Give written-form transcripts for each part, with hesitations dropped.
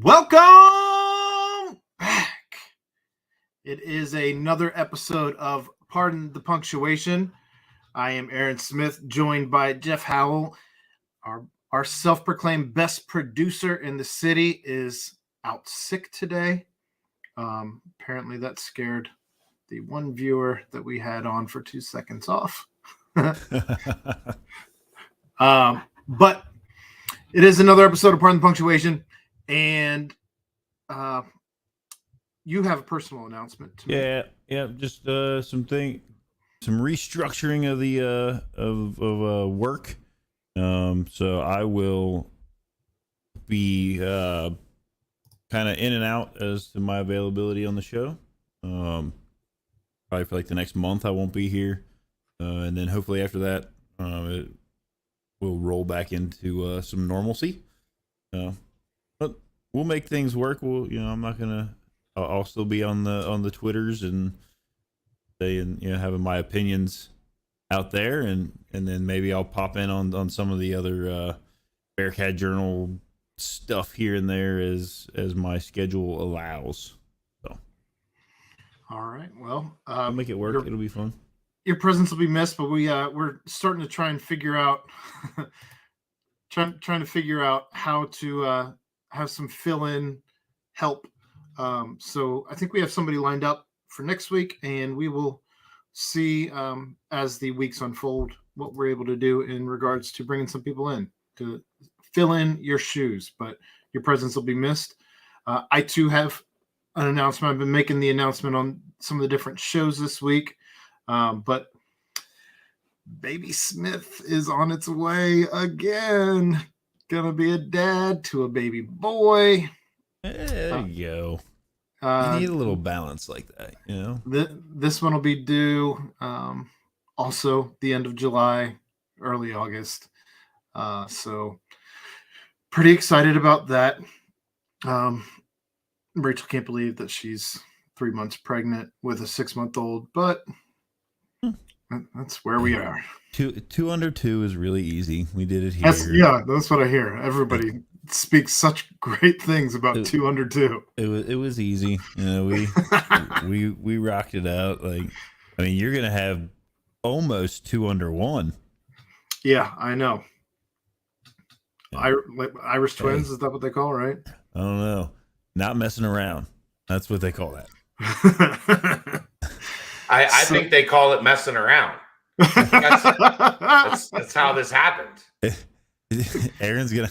Welcome back. It is another episode of Pardon the Punctuation. I am Aaron Smith, joined by Jeff Howell. Our self-proclaimed best producer in the city is out sick today. Apparently that scared the one viewer that we had on for 2 seconds off. But it is another episode of Pardon the Punctuation, and you have a personal announcement to make. Yeah, just some restructuring of the of work. So I will be kind of in and out as to my availability on the show. Probably for like the next month I won't be here, and then hopefully after that it will roll back into some normalcy. But we'll make things work. I'm not gonna. I'll still be on the Twitters and saying, having my opinions out there, and then maybe I'll pop in on some of the other Bearcat Journal stuff here and there as my schedule allows. So, all right. Well, I'll make it work. It'll be fun. Your presence will be missed, but we're starting to try and figure out trying to figure out how to have some fill-in help. So I think we have somebody lined up for next week, and we will see as the weeks unfold what we're able to do in regards to bringing some people in to fill in your shoes. But your presence will be missed. I too have an announcement. I've been making the announcement on some of the different shows this week. But Baby Smith is on its way again. Gonna be a dad to a baby boy. There you go. You need a little balance like that, This one will be due also the end of July, early August. So pretty excited about that. Rachel can't believe that she's 3 months pregnant with a 6-month-old, but that's where we are. Two under two is really easy. We did it here. That's what I hear. Everybody speaks such great things about 2 under 2. It was easy. We rocked it out. You're gonna have almost 2 under 1. Yeah, I know. Irish twins, is that what they call, right? I don't know. Not messing around. That's what they call that. I think they call it messing around. That's how this happened. Aaron's gonna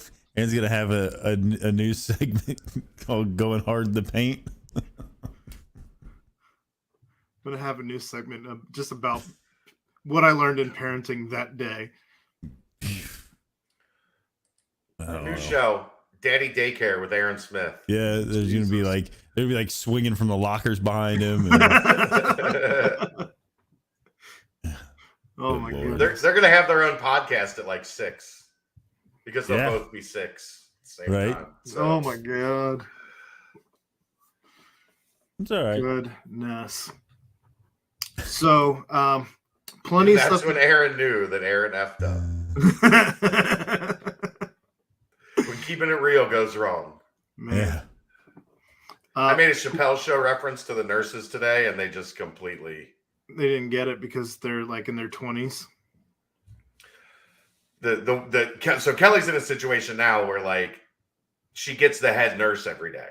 have a new segment called "Going Hard in the Paint." I'm gonna have a new segment just about what I learned in parenting that day. A new show, Daddy Daycare with Aaron Smith. Yeah, there's gonna be like swinging from the lockers behind him. Oh my God! They're gonna have their own podcast at like 6 because they'll both be 6 at the same right? time. So. Oh my God! It's all right. Goodness. So, plenty of stuff. That's when Aaron knew that Aaron effed up. When keeping it real goes wrong. Man. Yeah. I made a Chappelle Show reference to the nurses today, and they just completely... They didn't get it because they're like in their 20s. So Kelly's in a situation now where she gets the head nurse every day.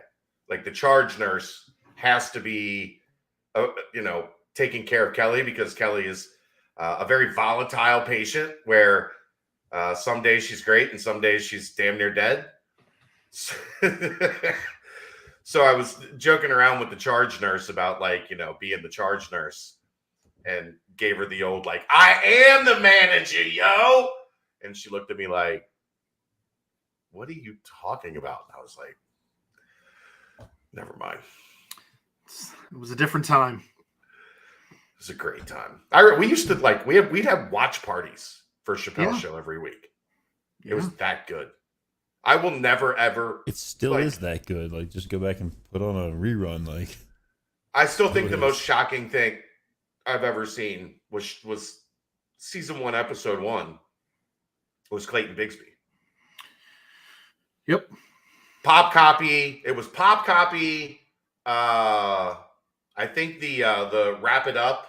Like the charge nurse has to be, taking care of Kelly because Kelly is a very volatile patient where some days she's great and some days she's damn near dead. So I was joking around with the charge nurse about being the charge nurse. And gave her the old, I am the manager, yo. And she looked at me like, what are you talking about? And I was like, never mind. It was a different time. It was a great time. We used to we'd have watch parties for Chappelle Show every week. It was that good. I will never, ever. It still is that good. Just go back and put on a rerun. I still think the most shocking thing I've ever seen was season 1, episode 1 was Clayton Bigsby. Yep. Pop Copy. It was Pop Copy. I think the Wrap It Up,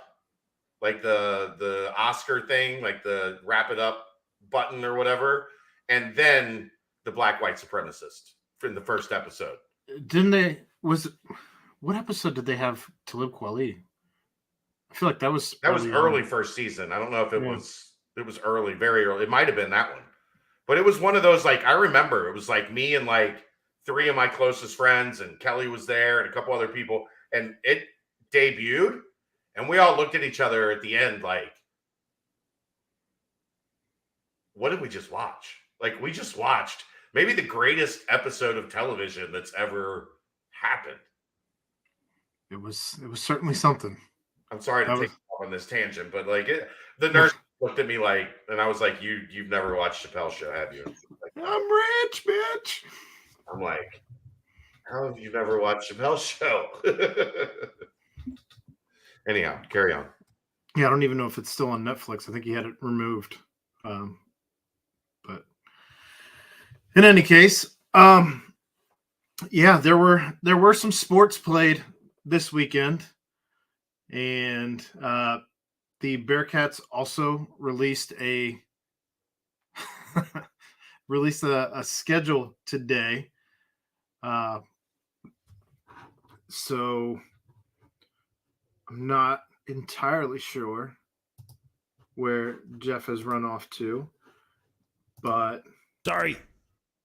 like the Oscar thing, like the Wrap It Up button or whatever, and then the Black White Supremacist in the first episode. Didn't they? What episode did they have Talib Kweli? I feel like that was early first season. I don't know if it was early, very early. It might have been that one, but it was one of those, like, I remember it was like me and like 3 of my closest friends, and Kelly was there and a couple other people, and it debuted, and we all looked at each other at the end like, what did we just watch? Like, we just watched maybe the greatest episode of television that's ever happened. It was certainly something. I'm sorry to take off on this tangent, but like the nurse looked at me like, and I was like, "You've never watched Chappelle Show, have you?" Like, I'm rich, bitch. I'm like, how have you never watched Chappelle Show? Anyhow, carry on. Yeah, I don't even know if it's still on Netflix. I think he had it removed. But in any case, yeah, there were some sports played this weekend, and the Bearcats also released a schedule today. So I'm not entirely sure where Jeff has run off to, but sorry.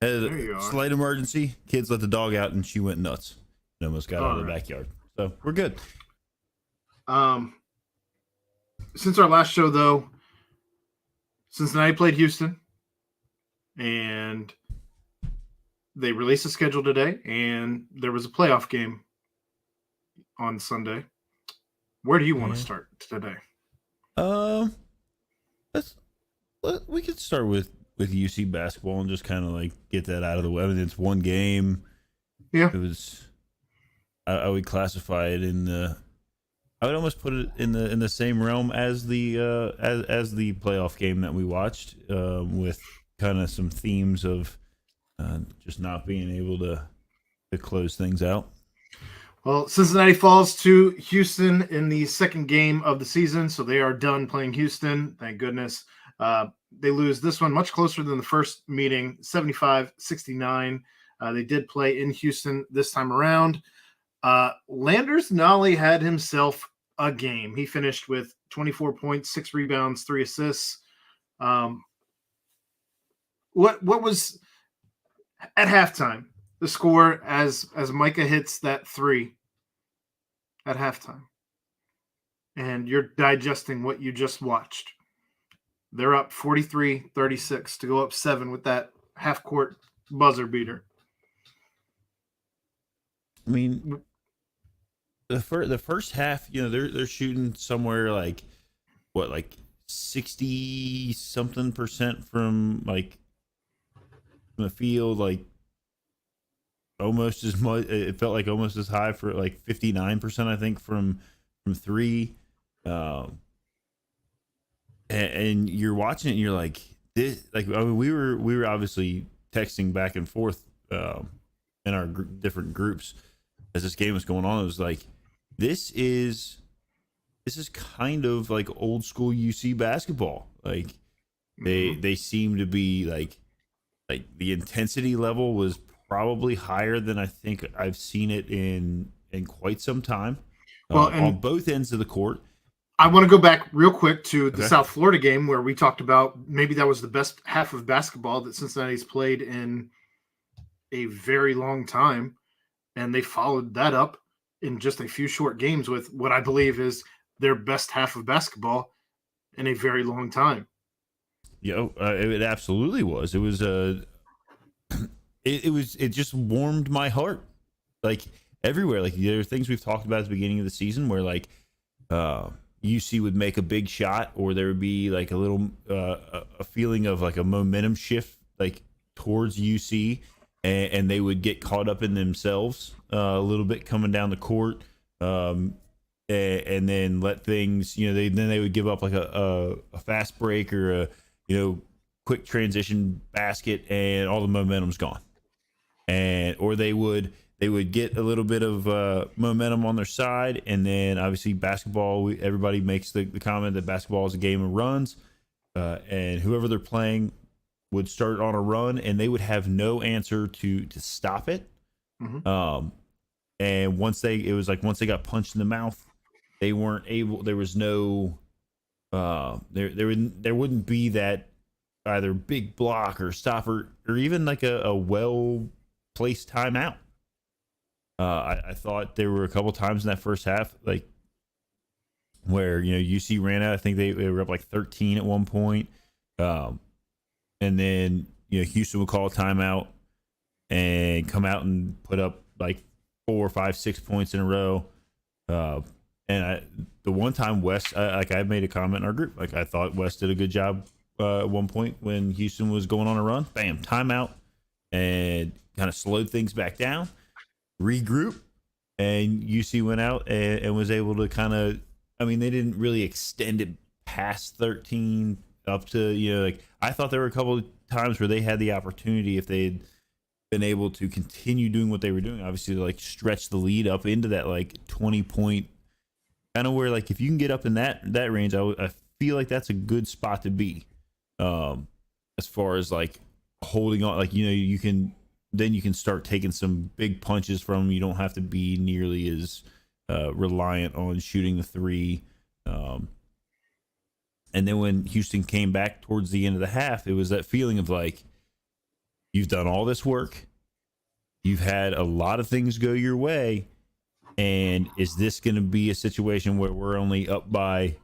There you are. Slight emergency. Kids let the dog out and she went nuts and almost got out of the backyard. So we're good. Since our last show, though, Cincinnati played Houston, and they released a schedule today, and there was a playoff game on Sunday. Where do you want to start today? We could start with UC basketball and just kind of like get that out of the way. I mean, it's one game. Yeah, it was. I would classify it in the. I would almost put it in the same realm as the as the playoff game that we watched, with kind of some themes of just not being able to close things out. Well, Cincinnati falls to Houston in the second game of the season, so they are done playing Houston. Thank goodness. They lose this one much closer than the first meeting, 75-69. They did play in Houston this time around. Landers Nolly had himself a game. He finished with 24 points, 6 rebounds, 3 assists. What was at halftime? The score as Micah hits that 3 at halftime, and you're digesting what you just watched. They're up 43-36 to go up 7 with that half-court buzzer beater. I mean, the first half, they're shooting somewhere like 60-something% from the field, like almost as much. It felt like almost as high for like 59%, I think, from 3. And you're watching it and you're like, this, like, I mean, we were obviously texting back and forth in our different groups as this game was going on. It was like, this is kind of like old school UC basketball. Like they seem to be like the intensity level was probably higher than I think I've seen it in quite some time. Well, on both ends of the court. I want to go back real quick to the South Florida game where we talked about maybe that was the best half of basketball that Cincinnati's played in a very long time. And they followed that up in just a few short games with what I believe is their best half of basketball in a very long time. Yeah, it absolutely was. It was it just warmed my heart, like everywhere. Like there are things we've talked about at the beginning of the season where like UC would make a big shot, or there would be like a little a feeling of like a momentum shift like towards UC, and they would get caught up in themselves a little bit coming down the court, and then let things, they would give up like a fast break or a quick transition basket, and all the momentum's gone. or they would get a little bit of momentum on their side, and then obviously basketball. Everybody makes the comment that basketball is a game of runs, and whoever they're playing would start on a run, and they would have no answer to stop it. Mm-hmm. And once they got punched in the mouth, they weren't able. There was no there wouldn't be that either big block or stop or even like a well placed timeout. I thought there were a couple times in that first half, like where UC ran out. I think they were up like 13 at one point, and then Houston would call a timeout and come out and put up like 4, 5, 6 points in a row. And the one time West, I made a comment in our group, like I thought West did a good job at one point when Houston was going on a run. Bam, timeout, and kind of slowed things back down, regroup, and UC went out and was able to kind of, I mean, they didn't really extend it past 13 up to, like I thought there were a couple of times where they had the opportunity, if they'd been able to continue doing what they were doing, obviously to like stretch the lead up into that like 20 point, kind of where like if you can get up in that range, I feel like that's a good spot to be, as far as like holding on, like you can start taking some big punches from them. You don't have to be nearly as reliant on shooting the three. And then when Houston came back towards the end of the half, it was that feeling of like, you've done all this work, you've had a lot of things go your way, and is this going to be a situation where we're only up by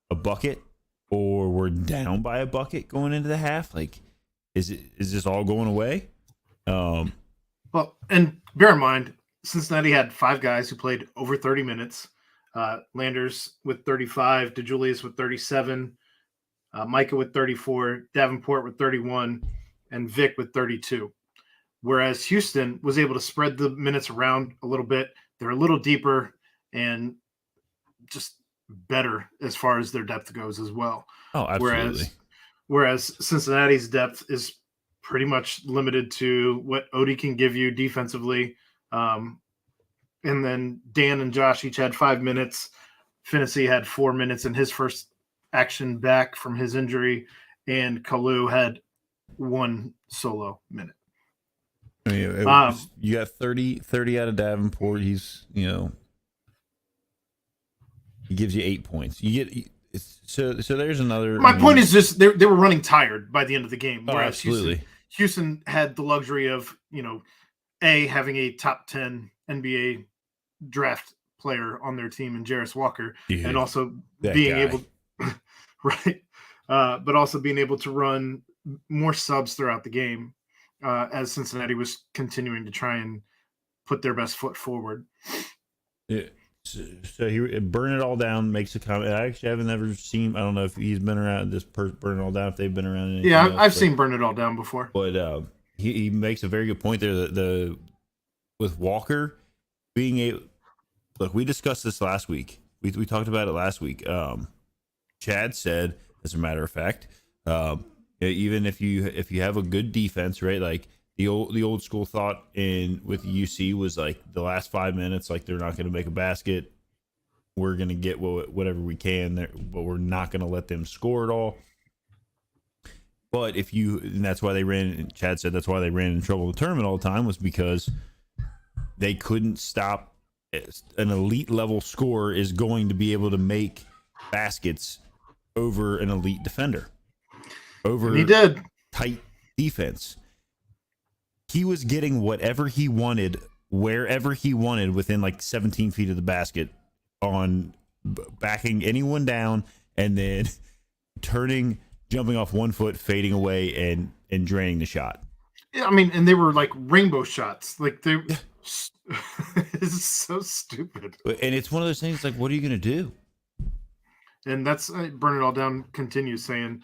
a bucket or we're down by a bucket going into the half? Like, is this all going away? Well, and bear in mind, Cincinnati had 5 guys who played over 30 minutes. Landers with 35, DeJulius with 37, Micah with 34, Davenport with 31, and Vic with 32. Whereas Houston was able to spread the minutes around a little bit. They're a little deeper and just better as far as their depth goes as well. Oh, absolutely. Whereas Cincinnati's depth is pretty much limited to what Odie can give you defensively. And then Dan and Josh each had 5 minutes. Finney had 4 minutes in his first action back from his injury, and Kalu had 1 solo minute. I mean, you got 30 out of Davenport. He's, he gives you 8 points. You get so there's another. My point is just they were running tired by the end of the game. Oh, whereas absolutely. Houston had the luxury of having a top 10 NBA draft player on their team in Jarris Walker, Dude, and also guy. being able, right, but also being able to run more subs throughout the game, as Cincinnati was continuing to try and put their best foot forward. Yeah. So he Burn It All Down makes a comment. I actually haven't ever seen. I don't know if he's been around this Burn It All Down. If they've been around. Yeah, I've seen Burn It All Down before. But he makes a very good point there. The with Walker being a look, we discussed this last week. We talked about it last week. Chad said, as a matter of fact, even if you have a good defense, right? Like the old school thought with UC was like the last 5 minutes, like they're not going to make a basket. We're going to get whatever we can there, but we're not going to let them score at all. But and that's why they ran. Chad said that's why they ran in trouble in the tournament all the time, was because they couldn't stop. An elite level scorer is going to be able to make baskets over an elite defender. Over he did tight defense. He was getting whatever he wanted, wherever he wanted, within like 17 feet of the basket, on backing anyone down and then jumping off 1 foot, fading away, and draining the shot. Yeah, I mean, and they were like rainbow shots. Like they, it's so stupid. And it's one of those things. Like, what are you gonna do? And that's Burn It All Down continues saying,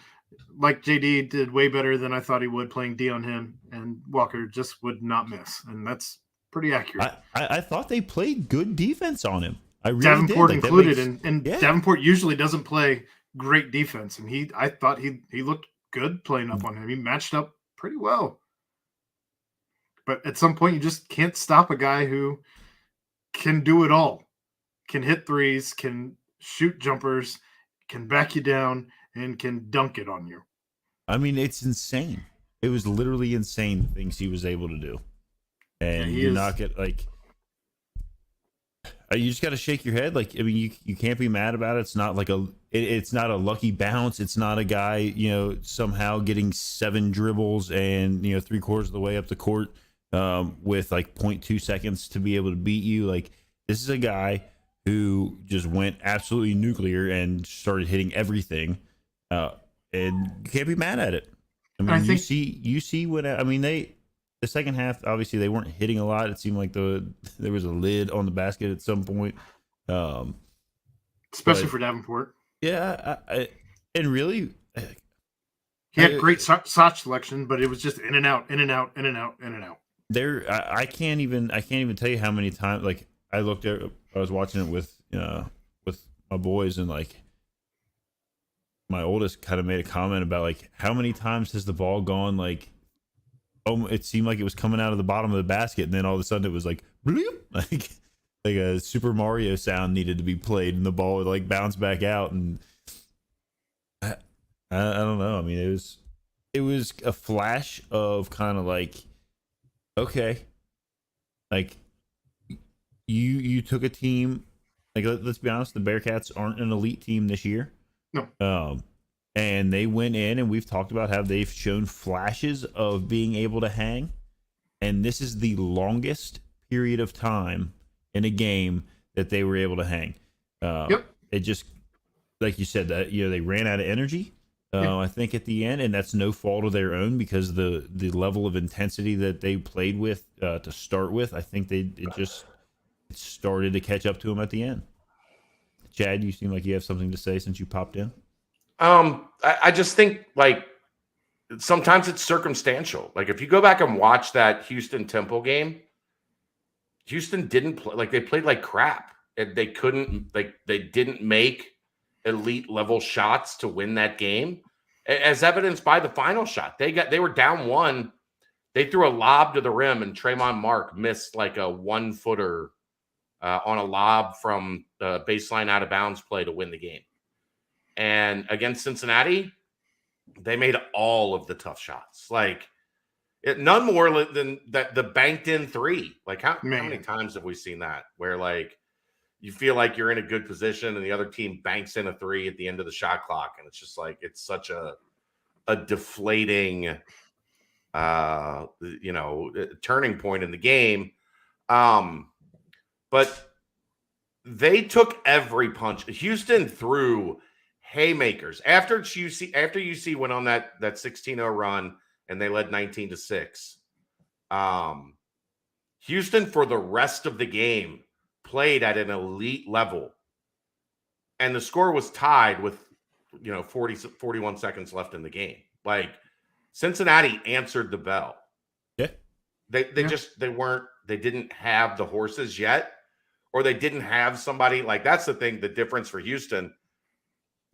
like JD did way better than I thought he would playing D on him, and Walker just would not miss, and that's pretty accurate. I thought they played good defense on him. I really Davenport did. Like, included, and yeah. Davenport usually doesn't play great defense, and I thought he looked good playing up on him. He matched up pretty well. But at some point, you just can't stop a guy who can do it all, can hit threes, can shoot jumpers, can back you down, and can dunk it on you. I mean, it's insane. It was literally insane the things he was able to do. And you knock it like, you just got to shake your head. Like, I mean, you can't be mad about it. It's not like it's not a lucky bounce. It's not a guy, you know, somehow getting 7 dribbles and, you know, 3/4 of the way up the court with like 0.2 seconds to be able to beat you. Like, this is a guy who just went absolutely nuclear and started hitting everything. And you can't be mad at it. I mean, you see what, I mean, the second half, obviously they weren't hitting a lot. It seemed like there was a lid on the basket at some point. Especially for Davenport. Yeah. And really, he had great shot selection, but it was just in and out, in and out, in and out, in and out. I can't even tell you how many times, like, I was watching it with my boys, and like my oldest kind of made a comment about like how many times has the ball gone, like, oh, it seemed like it was coming out of the bottom of the basket, and then all of a sudden it was like bloop, like a Super Mario sound needed to be played, and the ball would like bounce back out. And I don't know. I mean, it was a flash of kind of like, okay, like you took a team, like, let's be honest, the Bearcats aren't an elite team this year. No. And they went in, and we've talked about how they've shown flashes of being able to hang. And this is the longest period of time in a game that they were able to hang. Yep. It just, like you said, that, you know, they ran out of energy, I think, at the end, and that's no fault of their own, because the level of intensity that they played with to start with, I think it started to catch up to them at the end. Chad, you seem like you have something to say since you popped in. I just think, like, sometimes it's circumstantial. Like, if you go back and watch that Houston Temple game, Houston didn't play, like, they played like crap, and they didn't make elite level shots to win that game, as evidenced by the final shot. They were down 1. They threw a lob to the rim, and Trayvon Mark missed like a 1-footer on a lob from the baseline out of bounds play to win the game. And against Cincinnati, they made all of the tough shots. Like, none more than that, the banked in 3. Like, how many times have we seen that, where like you feel like you're in a good position and the other team banks in a 3 at the end of the shot clock, and it's just like, it's such a deflating turning point in the game. But they took every punch. Houston threw haymakers after UC went on that 16-0 run, and they led 19-6. Houston, for the rest of the game, played at an elite level, and the score was tied with 41 seconds left in the game. Like, Cincinnati answered the bell. Yeah. They didn't have the horses yet, or they didn't have somebody, like, that's the thing, the difference for Houston.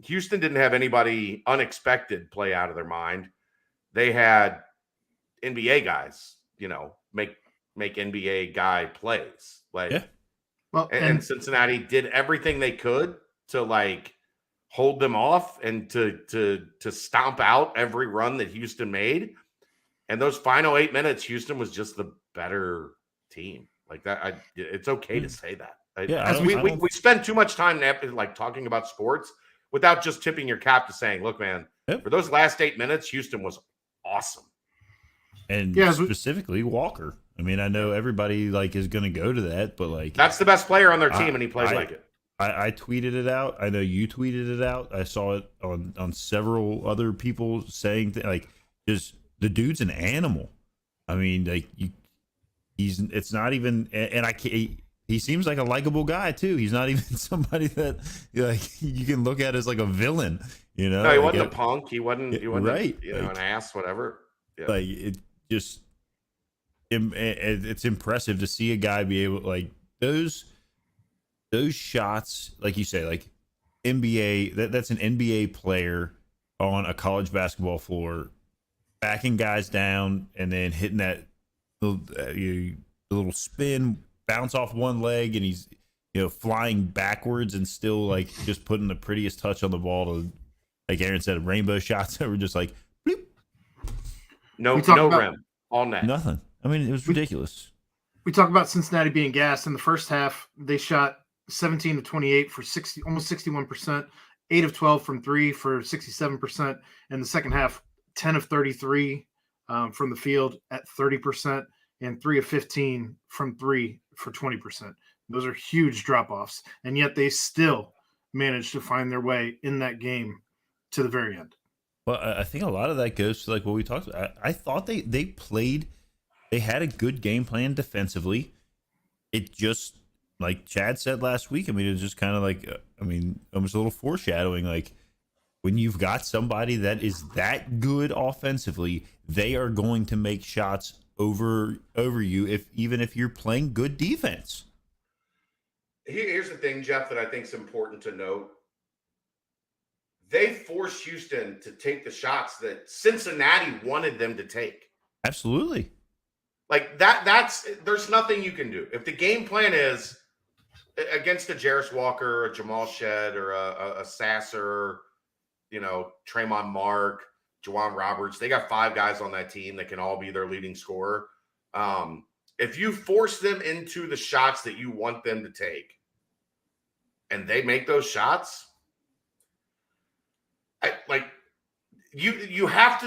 Houston didn't have anybody unexpected play out of their mind. They had NBA guys, make NBA guy plays. Like, yeah. Well, and Cincinnati did everything they could to, like, hold them off and to stomp out every run that Houston made. And those final 8 minutes, Houston was just the better team. Like that, it's okay to say that. We spend too much time like talking about sports without just tipping your cap to saying, look, man, for those last 8 minutes, Houston was awesome. And specifically Walker. I mean, I know everybody like is going to go to that, but like, that's the best player on their team, and he plays like it. I tweeted it out. I know you tweeted it out. I saw it on several other people saying like, just the dude's an animal. I mean, like, it's not even, and he seems like a likable guy too. He's not even somebody that, like, you can look at as like a villain, No, he wasn't a punk. He wasn't right. An ass, whatever. Yeah. Like, it's impressive to see a guy be able, like, those shots, like you say, like NBA, that's an NBA player on a college basketball floor, backing guys down and then hitting that the little spin, bounce off one leg, and he's flying backwards and still like just putting the prettiest touch on the ball to, like Aaron said, rainbow shots that were just like bloop. No rim, all net. Nothing. I mean, it was ridiculous. We talk about Cincinnati being gassed. In the first half, they shot 17 of 28 for almost 61%, 8 of 12 from 3 for 67%. And the second half, 10 of 33 from the field at 30%, and 3 of 15 from 3 for 20%. Those are huge drop-offs, and yet they still managed to find their way in that game to the very end. Well, I think a lot of that goes to like what we talked about. I thought they had a good game plan defensively. It just, like Chad said last week, I mean, it was just kind of like, almost a little foreshadowing. Like, when you've got somebody that is that good offensively, they are going to make shots over you, even if you're playing good defense. Here's the thing, Jeff, that I think is important to note. They forced Houston to take the shots that Cincinnati wanted them to take. Absolutely. Like there's nothing you can do. If the game plan is against a Jarris Walker, a Jamal Shed, or a Sasser, Tremont Mark, Juwan Roberts, they got 5 guys on that team that can all be their leading scorer. If you force them into the shots that you want them to take, and they make those shots, you have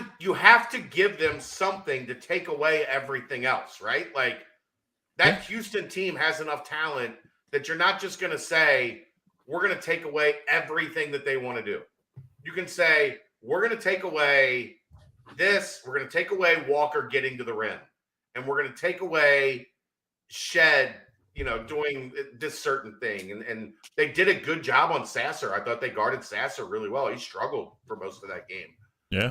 to give them something to take away everything else, right? Like that Houston team has enough talent that you're not just going to say we're going to take away everything that they want to do. You can say we're going to take away this, we're going to take away Walker getting to the rim, and we're going to take away Shed, doing this certain thing. And they did a good job on Sasser. I thought they guarded Sasser really well. He struggled for most of that game. Yeah.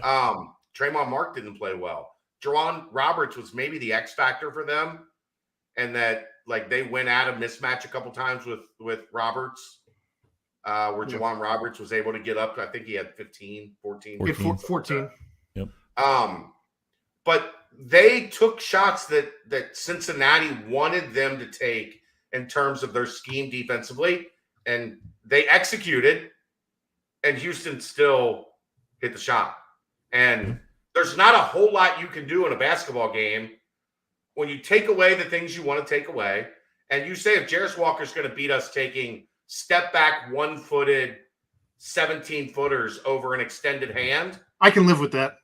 Tremont Mark didn't play well. Juwan Roberts was maybe the X factor for them. And that, like, they went at a mismatch a couple times with Roberts, where Juwan Roberts was able to get up. I think he had 14. Yep. But they took shots that Cincinnati wanted them to take in terms of their scheme defensively, and they executed, and Houston still hit the shot. And there's not a whole lot you can do in a basketball game when you take away the things you want to take away, and you say if Jarris Walker's going to beat us taking step back, 1-footed, 17-footers over an extended hand. I can live with that.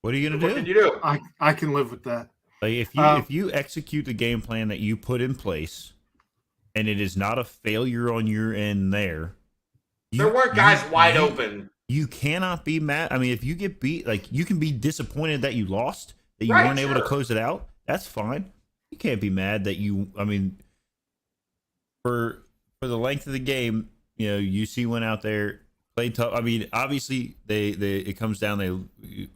What are you going to do? What can you do? I can live with that. Like if you execute the game plan that you put in place, and it is not a failure on your end there weren't guys wide open. You cannot be mad. I mean, if you get beat, like, you can be disappointed that you lost, that you weren't able to close it out. That's fine. You can't be mad that for the length of the game, UC went out there, played tough. I mean, obviously it comes down, they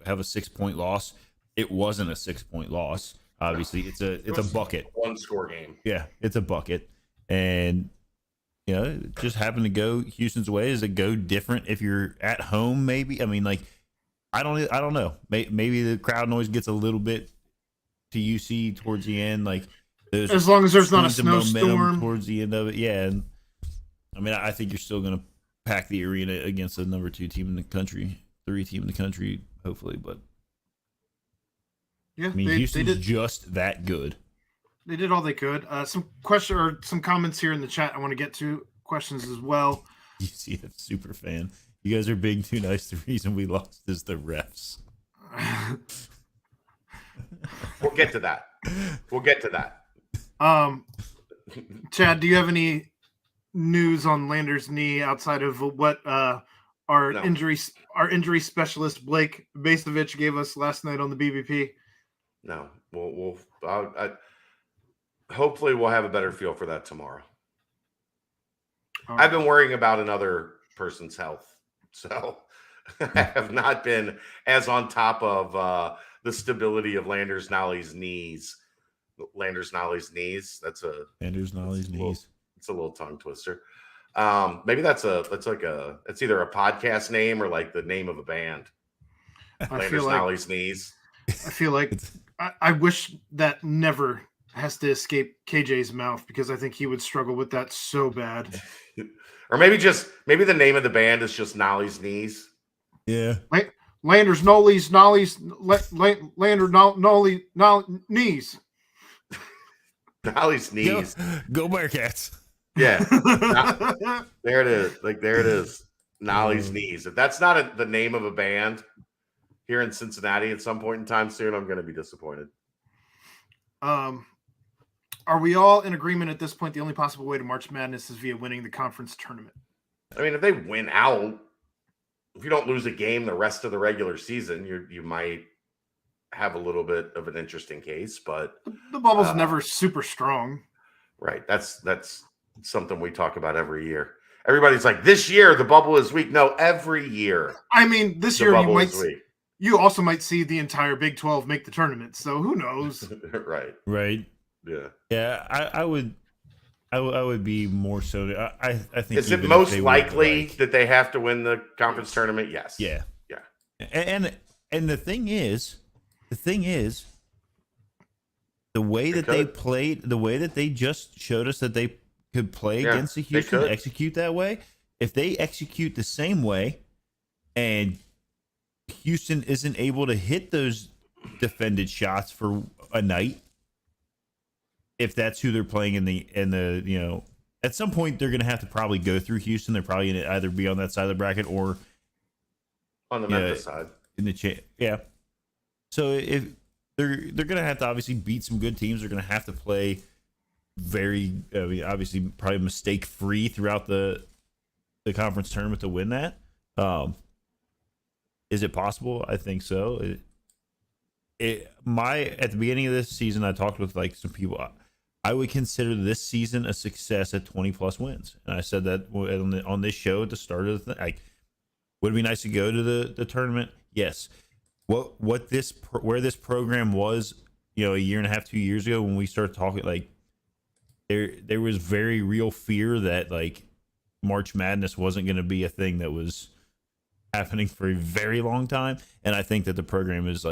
have a 6-point loss. It wasn't a 6-point loss. Obviously, it's a bucket. 1-score game. Yeah, it's a bucket. And it just happened to go Houston's way. Does it go different if you're at home? Maybe. I mean, like, I don't know. Maybe the crowd noise gets a little bit to UC towards the end. Like, as long as there's not a snowstorm towards the end of it. Yeah. And I mean, I think you're still going to pack the arena against the number 2 team in the country, 3 team in the country, hopefully. But yeah, I mean, Houston's just that good. They did all they could. Some question or some comments here in the chat I want to get to, questions as well. You see a super fan. You guys are being too nice. The reason we lost is the refs. We'll get to that. Chad, do you have any news on Lander's knee outside of what our injury specialist Blake Bastovich gave us last night on the BBP? No, hopefully we'll have a better feel for that tomorrow. I've been worrying about another person's health, so I have not been as on top of the stability of Landers Nolly's knees. Landers Nolly's knees. That's Landers Nolly's knees. It's a little tongue twister. Maybe it's either a podcast name or like the name of a band. Landers Nolly's knees. I feel like I wish that never has to escape KJ's mouth because I think he would struggle with that so bad. Or maybe the name of the band is just Nolly's Knees. Yeah. Landers, Nollies, Lander, Nolly, knees. Nolly's Knees. Go Bearcats. Yeah. There it is. Like, there it is. Nolly's Knees. If that's not the name of a band here in Cincinnati at some point in time soon, I'm going to be disappointed. Are we all in agreement at this point? The only possible way to March Madness is via winning the conference tournament. I mean, if they win out, if you don't lose a game the rest of the regular season, you might have a little bit of an interesting case. But the bubble's never super strong. Right. That's something we talk about every year. Everybody's like, this year the bubble is weak. No, every year. I mean, this year you also might see the entire Big 12 make the tournament. So who knows? Right. Yeah. Yeah. I would be more so. I think. Is it most likely that they have to win the conference tournament? Yes. Yeah. And the thing is, the way that they played, the way that they just showed us that they could play against the Houston, execute that way. If they execute the same way, and Houston isn't able to hit those defended shots for a night, if that's who they're playing in the at some point they're going to have to probably go through Houston. They're probably going to either be on that side of the bracket or on the Memphis side in the So if they're going to have to obviously beat some good teams, they're going to have to play obviously probably mistake free throughout the conference tournament to win that. Is it possible? I think so. At the beginning of this season, I talked with some people. I would consider this season a success at 20 plus wins, and I said that on this show at the start of the thing. Would it be nice to go to the tournament? Yes. Where this program was, a year and a half, 2 years ago when we started talking, there was very real fear that March Madness wasn't going to be a thing that was happening for a very long time, and I think that the program is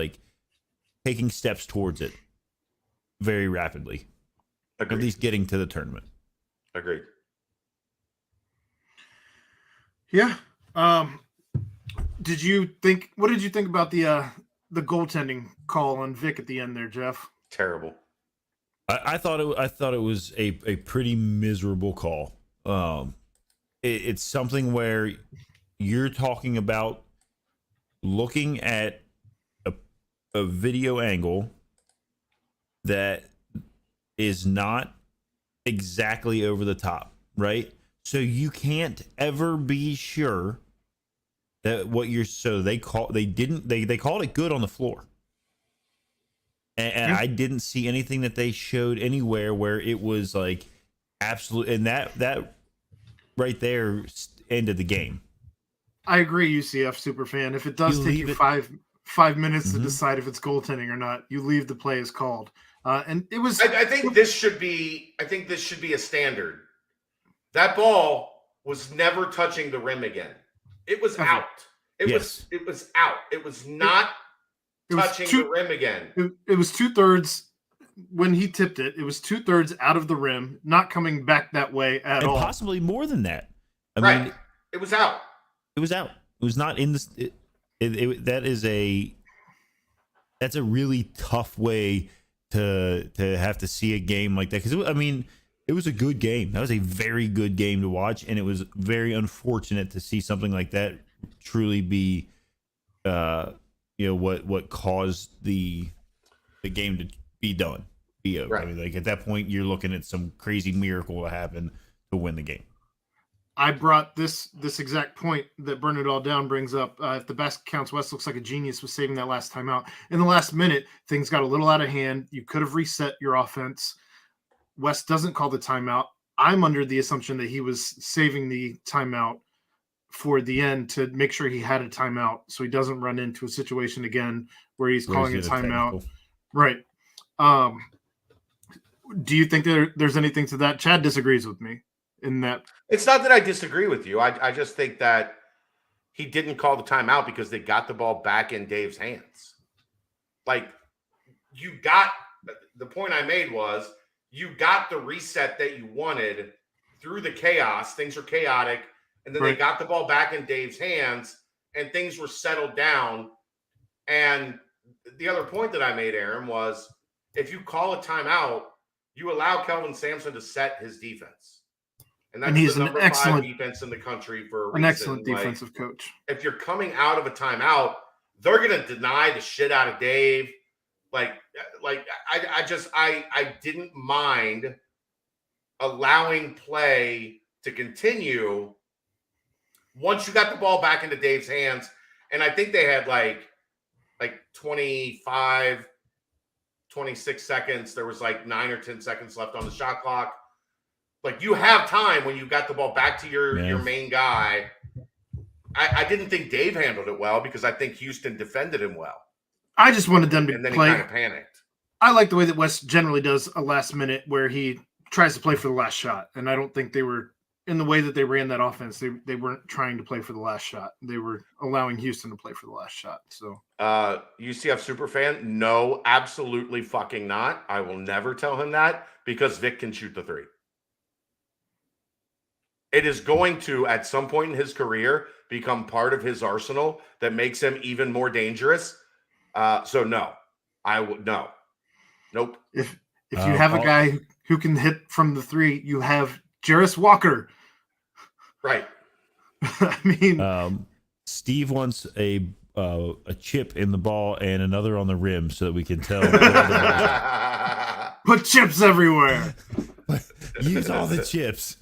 taking steps towards it very rapidly. Agreed. At least getting to the tournament. Agreed. Yeah. What did you think about the goaltending call on Vic at the end there, Jeff? Terrible. I thought it was a pretty miserable call. It's something where you're talking about looking at a video angle that is not exactly over the top, right? So you can't ever be sure that they called it good on the floor. And I didn't see anything that they showed anywhere where it was absolute, and that right there ended the game. I agree, UCF superfan. If it does take you 5 minutes to decide if it's goaltending or not, you leave the play as called. And it was. I think this should be a standard. That ball was never touching the rim again. It was out. It was out. It was not touching the rim again. It was 2/3 when he tipped it. It was 2/3 out of the rim, not coming back that way at all. Possibly more than that. I mean, it was out. It was out. It was not in this. That's a really tough way to have to see a game like that, because it was a good game. That was a very good game to watch, and it was very unfortunate to see something like that truly be what caused the game to be done. Right. At that point you're looking at some crazy miracle to happen to win the game. I brought this exact point that Burn It All Down brings up. If the basket counts, West looks like a genius with saving that last timeout. In the last minute, things got a little out of hand. You could have reset your offense. West doesn't call the timeout. I'm under the assumption that he was saving the timeout for the end to make sure he had a timeout so he doesn't run into a situation again where he's calling a timeout. Right. Do you think there's anything to that? Chad disagrees with me in that. It's not that I disagree with you. I just think that he didn't call the timeout because they got the ball back in Dave's hands. you got the point I made was you got the reset that you wanted through the chaos. Things were chaotic, and then they got the ball back in Dave's hands, and things were settled down. And the other point that I made, Aaron, was if you call a timeout, you allow Kelvin Sampson to set his defense. And he's the an number excellent 5 defense in the country for a an reason. excellent defensive coach. If you're coming out of a timeout, they're going to deny the shit out of Dave. I didn't mind allowing play to continue once you got the ball back into Dave's hands. And I think they had like 25, 26 seconds. There was like 9 or 10 seconds left on the shot clock. Like, you have time when you got the ball back to your main guy. I didn't think Dave handled it well because I think Houston defended him well. I just wanted them to and then play. He kind of panicked. I like the way that West generally does a last minute where he tries to play for the last shot. And I don't think they were, in the way that they ran that offense, they weren't trying to play for the last shot. They were allowing Houston to play for the last shot. So UCF superfan, no, absolutely fucking not. I will never tell him that because Vic can shoot the 3. It is going to, at some point in his career, become part of his arsenal that makes him even more dangerous. So no, I would no, nope. If you have a guy who can hit from the 3, you have Jarris Walker. Right. I mean, Steve wants a chip in the ball and another on the rim so that we can tell. Put chips everywhere. Use all the chips.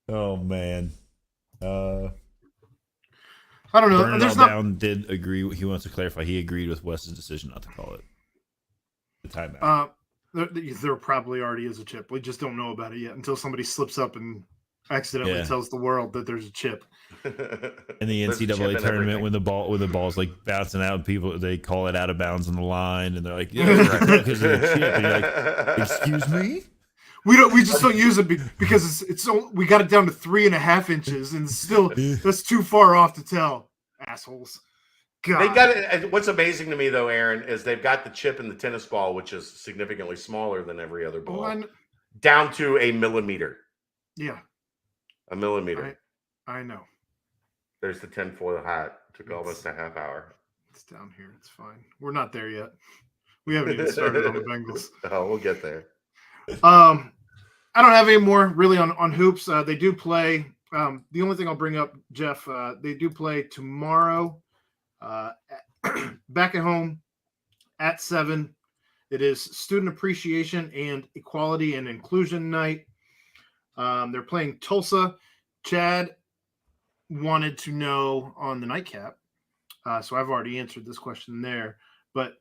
Oh man. I don't know. There's Down did agree. He wants to clarify. He agreed with Wes's decision not to call it the timeout. There probably already is a chip. We just don't know about it yet until somebody slips up and accidentally tells the world that there's a chip. In the NCAA tournament, when the ball's like bouncing out, and people they call it out of bounds on the line, and they're like, "Yeah, because of the chip." And you're like, "Excuse me." We just don't use it because it's we got it down to 3.5 inches, and still that's too far off to tell, assholes. God. They got it. What's amazing to me though, Aaron, is they've got the chip in the tennis ball, which is significantly smaller than every other ball, down to a millimeter. Yeah, a millimeter. I know. There's the 10-foil hat. Took almost a half hour. It's down here. It's fine. We're not there yet. We haven't even started on the Bengals. Oh, we'll get there. I don't have any more really on hoops. They do play. The only thing I'll bring up, Jeff, they do play tomorrow back at home at 7. It is Student Appreciation and Equality and Inclusion Night. They're playing Tulsa. Chad wanted to know on the nightcap. So I've already answered this question there. But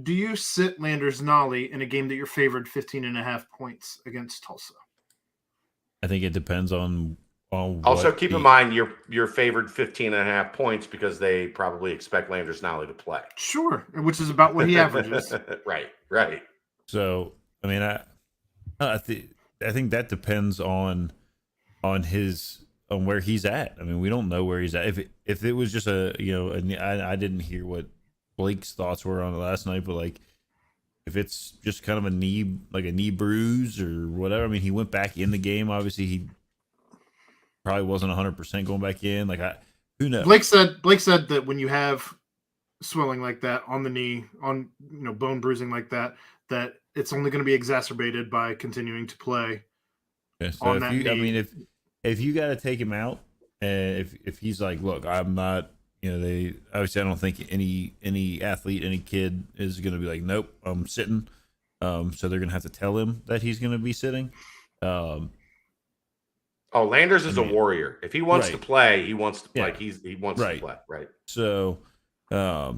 do you sit Landers Nolly in a game that you're favored 15.5 points against Tulsa? I think it depends on also, keep in mind you're favored 15.5 points because they probably expect Landers Nolly to play. Sure, which is about what he averages. Right. So, I mean, I think that depends on where he's at. I mean, we don't know where he's at. If it was just I didn't hear what Blake's thoughts were on it last night, but like if it's just kind of a knee bruise or whatever. I mean, he went back in the game. Obviously, he probably wasn't 100% going back in. Who knows? Blake said that when you have swelling like that on the knee, on bone bruising like that it's only going to be exacerbated by continuing to play. Yeah, so if you got to take him out, and if he's like, look, I'm not, they obviously I don't think any athlete, any kid is going to be like, nope, I'm sitting. So they're going to have to tell him that he's going to be sitting. Landers is a warrior. If he wants to play, he wants to play. He wants to play. Right. So, I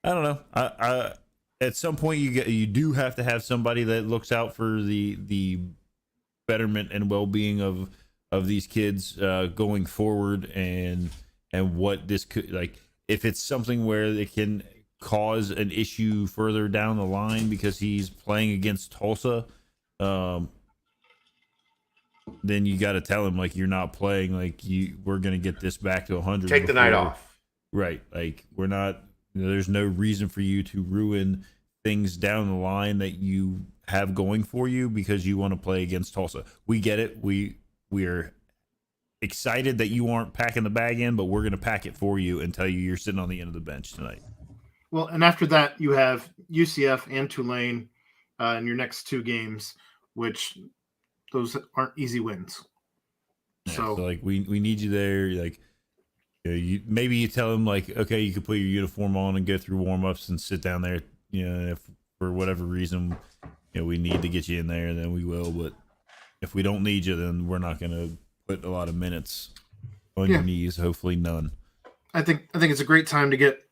don't know. I at some point you do have to have somebody that looks out for the betterment and well-being of these kids going forward, and what this could, like, if it's something where it can cause an issue further down the line because he's playing against Tulsa, then you got to tell him, like, you're not playing, like, we're going to get this back to 100. Take the night off. Right. Like, we're not, there's no reason for you to ruin things down the line that you have going for you because you want to play against Tulsa. We get it. We're excited that you aren't packing the bag in, but we're going to pack it for you and tell you you're sitting on the end of the bench tonight. Well, and after that, you have UCF and Tulane in your next 2 games, which those aren't easy wins. Yeah, So like we need you there. Like maybe you tell them like, okay, you can put your uniform on and go through warm-ups and sit down there. If for whatever reason we need to get you in there, then we will. But if we don't need you, then we're not going to put a lot of minutes on your knees. Hopefully, none. I think it's a great time to get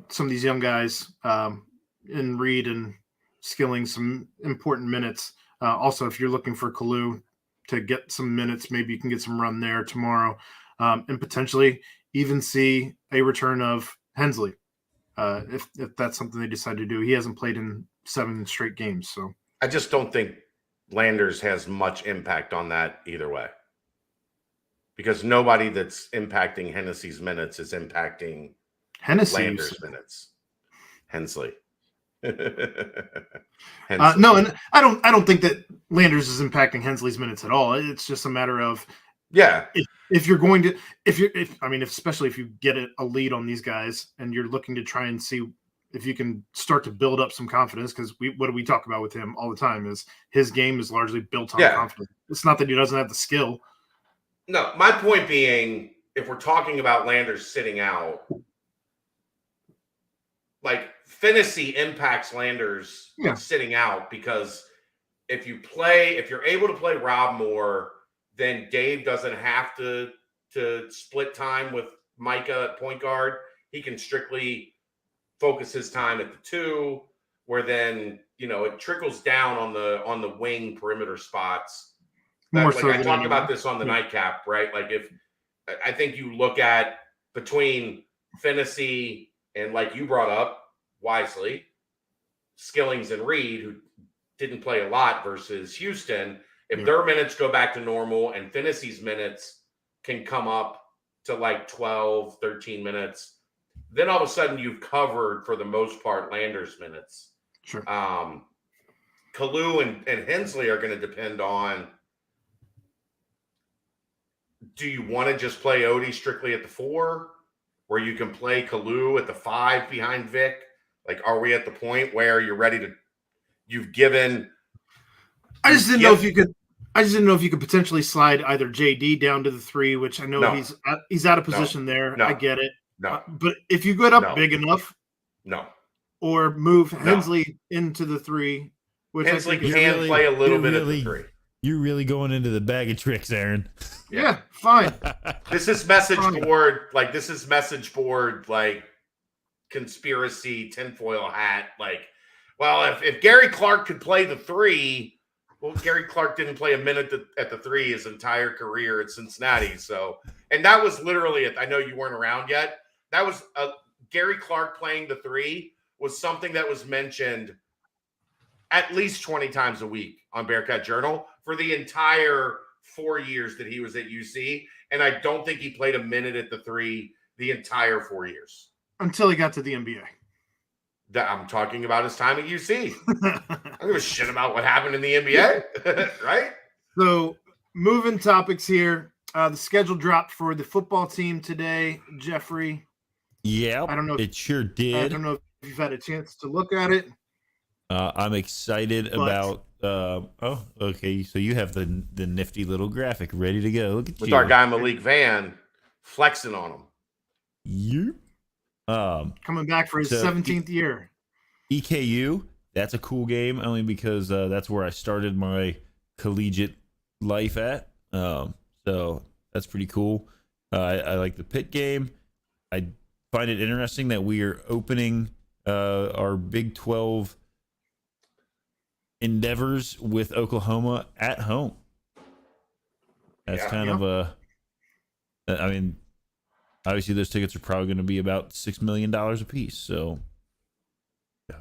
some of these young guys in Reed and Skilling some important minutes. Also, if you're looking for Kalu to get some minutes, maybe you can get some run there tomorrow, and potentially even see a return of Hensley if that's something they decide to do. He hasn't played in 7 straight games, so I just don't think Landers has much impact on that either way, because nobody that's impacting Hennessy's minutes is impacting Landers' minutes. Hensley. No, and I don't think that Landers is impacting Hensley's minutes at all. It's just a matter of if you're going to especially if you get a lead on these guys and you're looking to try and see if you can start to build up some confidence, because what do we talk about with him all the time is his game is largely built on confidence. It's not that he doesn't have the skill. No, my point being, if we're talking about Landers sitting out, like Fennessy impacts Landers sitting out, because if you're able to play Rob more, then Dave doesn't have to split time with Micah at point guard. He can strictly focus his time at the 2, where then it trickles down on the wing perimeter spots. I talked about this on the nightcap, right? Like I think you look at between Fennessy and, like you brought up wisely, Skillings and Reed, who didn't play a lot versus Houston, if their minutes go back to normal and Fennessy's minutes can come up to like 12, 13 minutes, then all of a sudden you've covered, for the most part, Landers' minutes. Sure. Kalu and Hensley are going to depend on, do you want to just play Odie strictly at the 4, where you can play Kalu at the 5 behind Vic? Like, are we at the point where you're ready to? You've given. I just didn't know if you could potentially slide either JD down to the 3, which I know he's out of position there. I get it. No, but if you get up big enough, or move Hensley into the 3, which Hensley can play a little bit at the 3. You're really going into the bag of tricks, Aaron. Yeah, fine. This is message board, like conspiracy tinfoil hat. Like, well, if Gary Clark could play the 3, well, Gary Clark didn't play a minute at the 3 his entire career at Cincinnati. So, and that was literally it. I know you weren't around yet. That was Gary Clark playing the 3 was something that was mentioned at least 20 times a week on Bearcat Journal for the entire 4 years that he was at UC. And I don't think he played a minute at the 3 the entire 4 years. Until he got to the NBA. I'm talking about his time at UC. I don't give a shit about what happened in the NBA, right? So, moving topics here. The schedule dropped for the football team today, Jeffrey. Yeah, I don't know. It sure did. I don't know if you've had a chance to look at it. I'm excited about. Okay. So you have the nifty little graphic ready to go. Look at with our guy Malik Van flexing on him. You. Coming back for his 17th year. EKU. That's a cool game, only because that's where I started my collegiate life at. So that's pretty cool. I like the Pitt game. I find it interesting that we are opening our Big 12 endeavors with Oklahoma at home. That's kind of a. I mean, obviously those tickets are probably going to be about $6 million a piece. So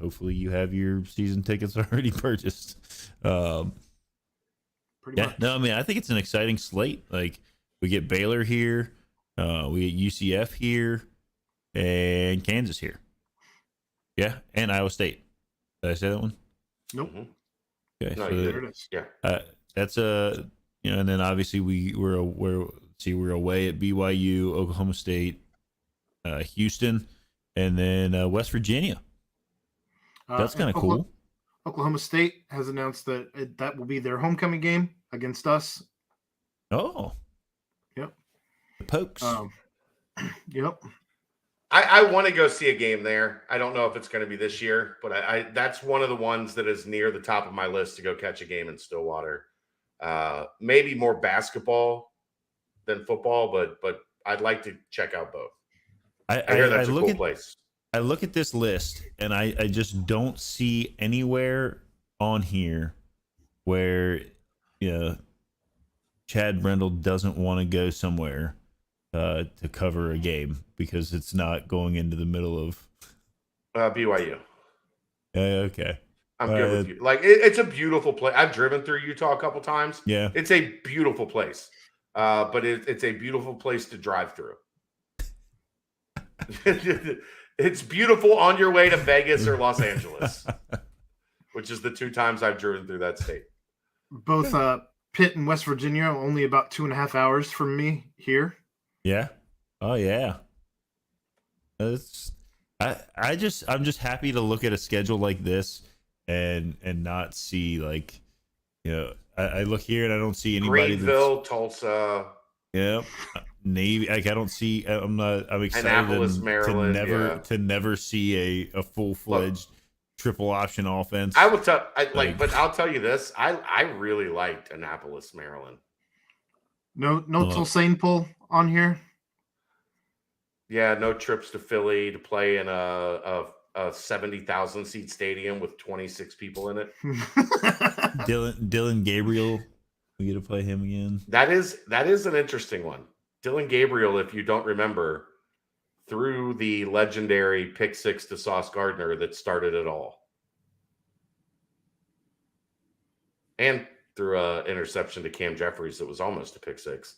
hopefully you have your season tickets already purchased. Pretty much. No, I mean, I think it's an exciting slate. Like, we get Baylor here, we get UCF here, and Kansas here. Yeah, and Iowa State. Did I say that one? Nope. Okay, No, so you There it is. Yeah. that's and then obviously we're away at BYU, Oklahoma State, Houston, and then West Virginia. That's kind of cool. Oklahoma State has announced that that will be their homecoming game against us. Oh, Yep. The Pokes. Yep. I want to go see a game there. I don't know if it's going to be this year, but I that's one of the ones that is near the top of my list to go catch a game in Stillwater. Maybe more basketball than football, but I'd like to check out both. I hear that's a cool place. I look at this list and I just don't see anywhere on here where Chad Brendel doesn't want to go somewhere to cover a game because it's not going into the middle of BYU. Okay. I'm good with you. Like it's a beautiful place. I've driven through Utah a couple times. Yeah. It's a beautiful place. But it's a beautiful place to drive through. It's beautiful on your way to Vegas or Los Angeles, which is the 2 times I've driven through that state. Both Pitt and West Virginia are only about 2.5 hours from me here. Yeah. Oh yeah. I'm just happy to look at a schedule like this and not see like I look here and I don't see anybody. Greenville, Tulsa. Yeah. Navy, like I don't see. I'm excited Annapolis, Maryland, to never see a full fledged triple option offense. I will tell, but I'll tell you this: I really liked Annapolis, Maryland. No Tulsane pull on here. Yeah, no trips to Philly to play in a 70,000 seat stadium with 26 people in it. Dylan Gabriel, we get to play him again. That is an interesting one. Dylan Gabriel, if you don't remember, threw the legendary pick 6 to Sauce Gardner that started it all. And threw an interception to Cam Jeffries that was almost a pick 6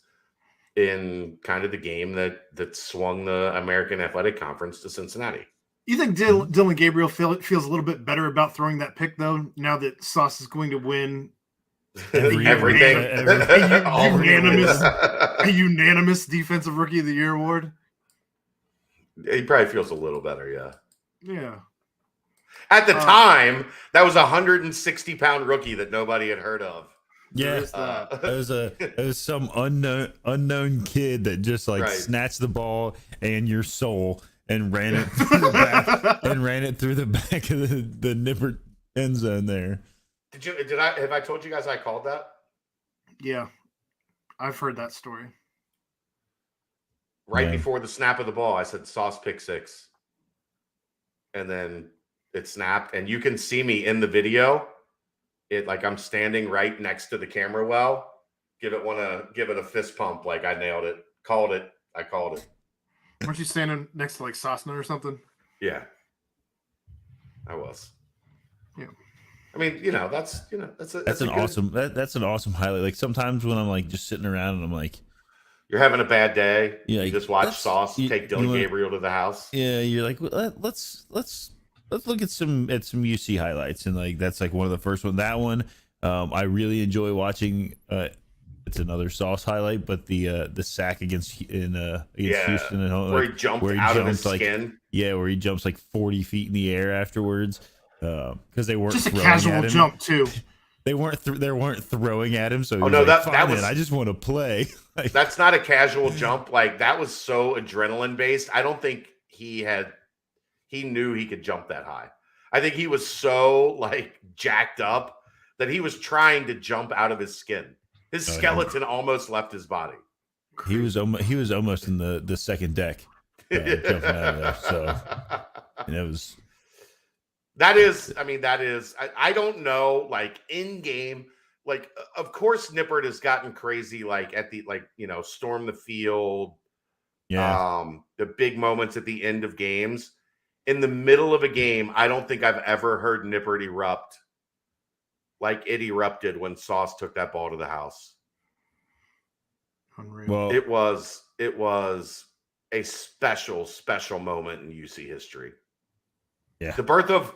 in kind of the game that swung the American Athletic Conference to Cincinnati. You think Dylan Gabriel feels a little bit better about throwing that pick, though, now that Sauce is going to win everything? A unanimous Defensive Rookie of the Year award? He probably feels a little better, yeah. Yeah. At the time, that was a 160-pound rookie that nobody had heard of. Yeah, it was some unknown kid that just snatched the ball and your soul and ran it through the back of the Nippert end zone there. Have I told you guys I called that? Yeah, I've heard that story. Right before the snap of the ball, I said Sauce pick 6, and then it snapped, and you can see me in the video. I'm standing right next to the camera well. Give it a fist pump like I nailed it. I called it. Weren't you standing next to Sosna or something? Yeah. I was. Yeah. I mean, that's an awesome highlight. Like sometimes when I'm just sitting around and I'm like, you're having a bad day. Yeah, you just watch Sauce take Dylan Gabriel to the house. Yeah, you're like, let's look at some UC highlights, and that's one of the first one. That one, I really enjoy watching. It's another Sauce highlight, but the sack against Houston at home, where he jumped out of his skin. Yeah, where he jumps 40 feet in the air afterwards, because they weren't just a casual jump too. They weren't throwing at him, so that was. I just want to play. That's not a casual jump. That was so adrenaline based. I don't think he knew he could jump that high. I think he was so jacked up that he was trying to jump out of his skin. His skeleton almost left his body. He was almost in the second deck, jumping out of there. So it was. That is. I don't know. In game, of course, Nippert has gotten crazy. At the storm the field. Yeah. The big moments at the end of games. In the middle of a game, I don't think I've ever heard Nippert erupt like it erupted when Sauce took that ball to the house. Unreal. Well, it was a special moment in UC history. Yeah. The birth of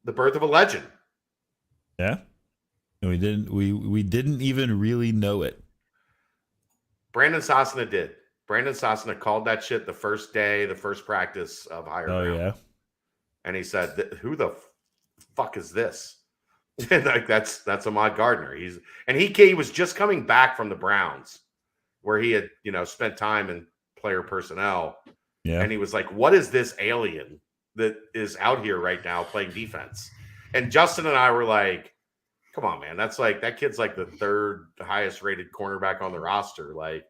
the birth of a legend. Yeah. And we didn't even really know it. Brandon Sosna did. Brandon Sosna called that shit the first day, the first practice of Higher Ground. Yeah. And he said, "Who the fuck is this?" And like that's Ahmad Gardner. He was just coming back from the Browns, where he had spent time in player personnel. Yeah. And he was like, "What is this alien that is out here right now playing defense?" And Justin and I were like, "Come on, man. That kid's like the third highest rated cornerback on the roster. Like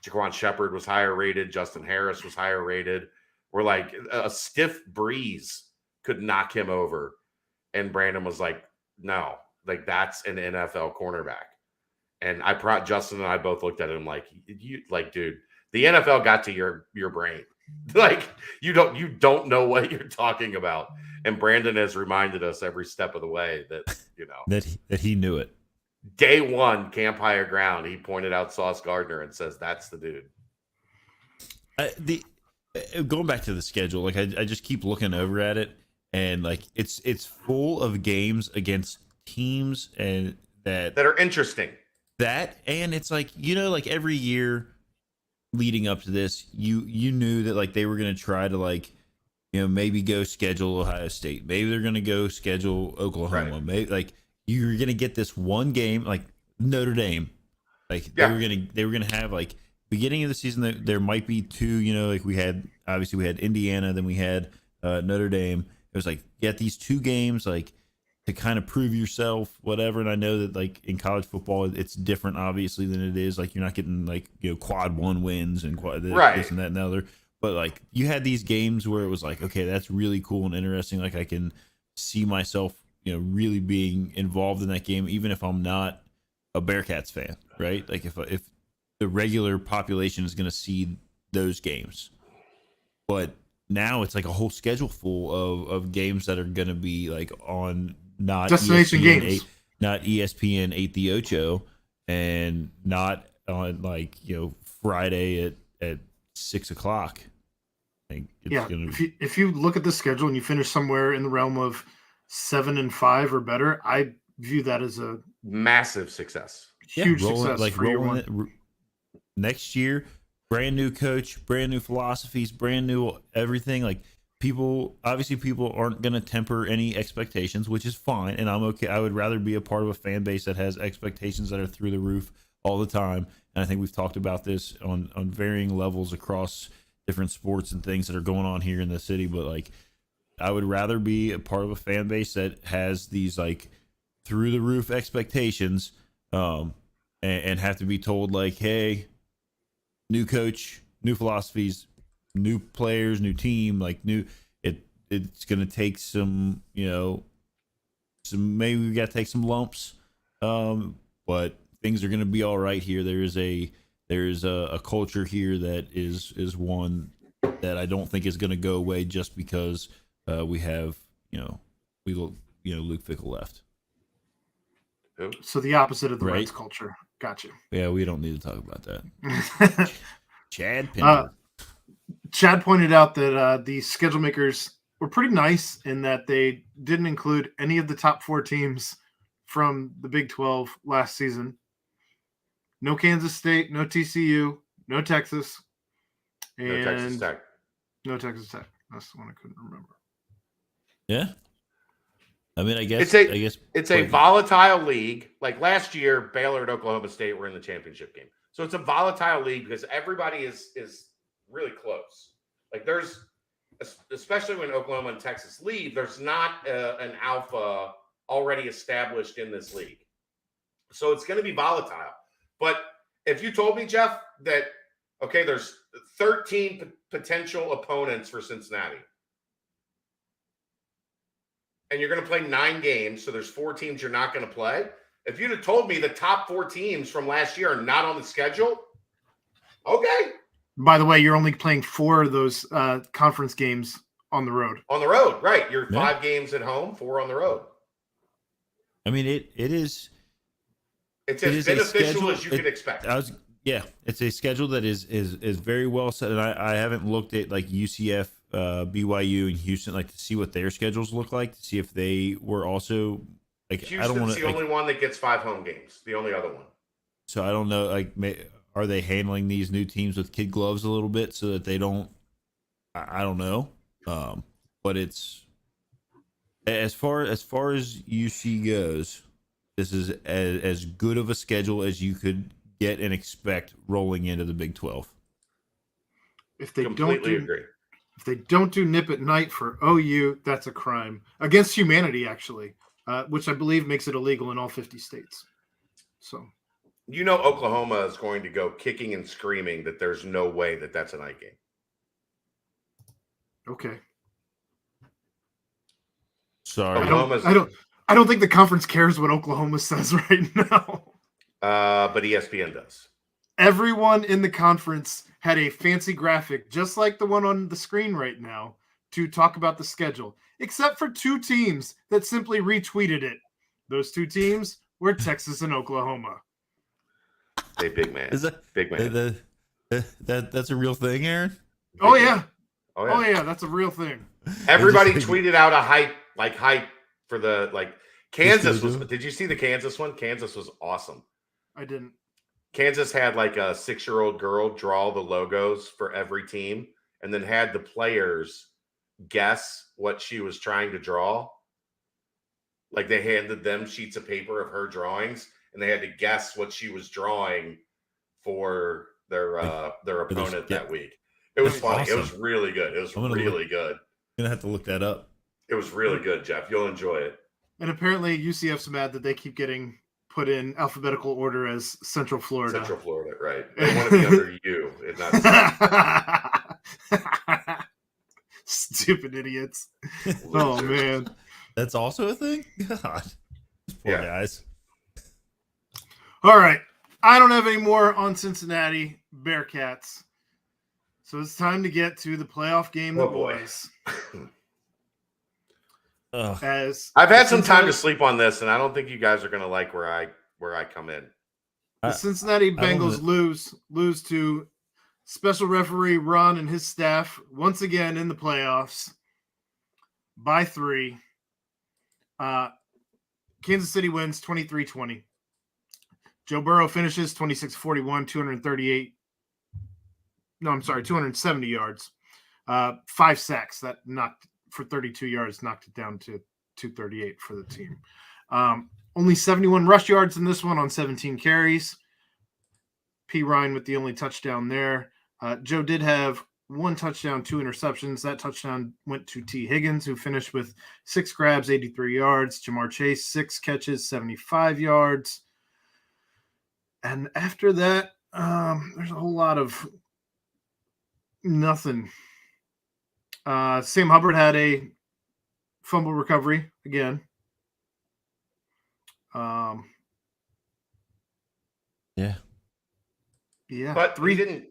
Jaquan Shepard was higher rated. Justin Harris was higher rated. We're like, a stiff breeze could knock him over." And Brandon was like, "No, like that's an NFL cornerback." And Justin and I both looked at him like, dude, the NFL got to your brain. Like you don't know what you're talking about. And Brandon has reminded us every step of the way that that he knew it. Day one, Camp Higher Ground, he pointed out Sauce Gardner and says, "That's the dude." Going back to the schedule, like I just keep looking over at it, and like it's full of games against teams and that are interesting. And it's like like every year leading up to this, you knew that like they were going to try to like maybe go schedule Ohio State, maybe they're going to go schedule Oklahoma, right. Maybe like you're going to get this one game like Notre Dame, like they were gonna have like beginning of the season there might be two, like we had Indiana, then we had Notre Dame. It was like get these two games like to kind of prove yourself, whatever. And I know that like in college football, it's different obviously than it is like you're not getting like quad one wins and quad this and that and the other. But like you had these games where it was like, okay, that's really cool and interesting. Like I can see myself, really being involved in that game, even if I'm not a Bearcats fan, right? Like if the regular population is going to see those games, but now it's like a whole schedule full of games that are going to be like on not destination ESPN games, not ESPN 8 the Ocho, and not on like Friday at 6 o'clock. Like if you look at the schedule and you finish somewhere in the realm of 7-5 or better, I view that as a massive success, huge success. Like for year one. Next year, brand new coach, brand new philosophies, brand new everything. Like people aren't going to temper any expectations, which is fine, and I'm okay. I would rather be a part of a fan base that has expectations that are through the roof all the time. And I think we've talked about this on varying levels across different sports and things that are going on here in the city. But like, I would rather be a part of a fan base that has these like through the roof expectations, and have to be told like, hey, new coach, new philosophies, new players, new team, like it's going to take some, maybe we got to take some lumps. But things are going to be all right here. There's a culture here that is one that I don't think is going to go away just because we have, Luke Fickle left. So the opposite of the right? Reds culture. Gotcha. Yeah, we don't need to talk about that. Chad Pinder. Chad pointed out that the schedule makers were pretty nice in that they didn't include any of the top 4 teams from the Big 12 last season. No Kansas State, no TCU, no Texas, and no Texas Tech. No Texas Tech. That's the one I couldn't remember. Yeah. I mean, I guess it's a volatile league. Like last year, Baylor and Oklahoma State were in the championship game. So it's a volatile league because everybody is really close. Like there's, especially when Oklahoma and Texas leave, there's not an alpha already established in this league. So it's going to be volatile. But if you told me, Jeff, that, okay, there's 13 potential opponents for Cincinnati, and you're going to play 9 games, so there's 4 teams you're not going to play. If you'd have told me the top 4 teams from last year are not on the schedule, okay. By the way, you're only playing 4 of those conference games on the road. On the road, right. You're 5 games at home, 4 on the road. I mean, it is... It's as beneficial as you could expect. It's a schedule that is very well set, and I haven't looked at like UCF BYU and Houston, like to see what their schedules look like, to see if they were also like. Houston's I don't want the to. only one that gets 5 home games. The only other one. So I don't know. Like, are they handling these new teams with kid gloves a little bit so that they don't? I don't know. But it's as far as UC goes, this is as good of a schedule as you could get and expect rolling into the Big 12. If they Completely agree. If they don't do nip at night for OU, that's a crime against humanity, actually, which I believe makes it illegal in all 50 states. So, you know, Oklahoma is going to go kicking and screaming that there's no way that that's a night game. Okay. Sorry, I don't think the conference cares what Oklahoma says right now. But ESPN does. Everyone in the conference had a fancy graphic, just like the one on the screen right now, to talk about the schedule, except for 2 teams that simply retweeted it. Those 2 teams were Texas and Oklahoma. Hey, big man. Is that big man? That's a real thing, Aaron? Oh yeah. Oh yeah. Oh yeah, that's a real thing. Everybody tweeted out a hype for the Kansas was. Did you see the Kansas one? Kansas was awesome. I didn't. Kansas had like a 6-year-old girl draw the logos for every team and then had the players guess what she was trying to draw. Like they handed them sheets of paper of her drawings and they had to guess what she was drawing for their opponent that week. It was funny. Awesome. It was really good. It was really good. I'm going to have to look that up. It was really good, Jeff. You'll enjoy it. And apparently UCF's mad that they keep getting put in alphabetical order as Central Florida. Central Florida, right. They want to be under you. Not stupid idiots. Oh, man. That's also a thing? God. Poor guys. All right. I don't have any more on Cincinnati Bearcats. So it's time to get to the playoff game. The boys. As I've had some time to sleep on this, and I don't think you guys are going to like where I come in. The Cincinnati Bengals lose to special referee Ron and his staff once again in the playoffs by 3. Kansas City wins 23-20. Joe Burrow finishes 26-41, 270 yards. 5 sacks that knocked for 32 yards, knocked it down to 238 for the team. Only 71 rush yards in this one on 17 carries. P. Ryan with the only touchdown there. Joe did have 1 touchdown, 2 interceptions. That touchdown went to T. Higgins, who finished with 6 grabs, 83 yards. Jamar Chase, 6 catches, 75 yards. And after that, there's a whole lot of nothing. Sam Hubbard had a fumble recovery again. Yeah. But 3 didn't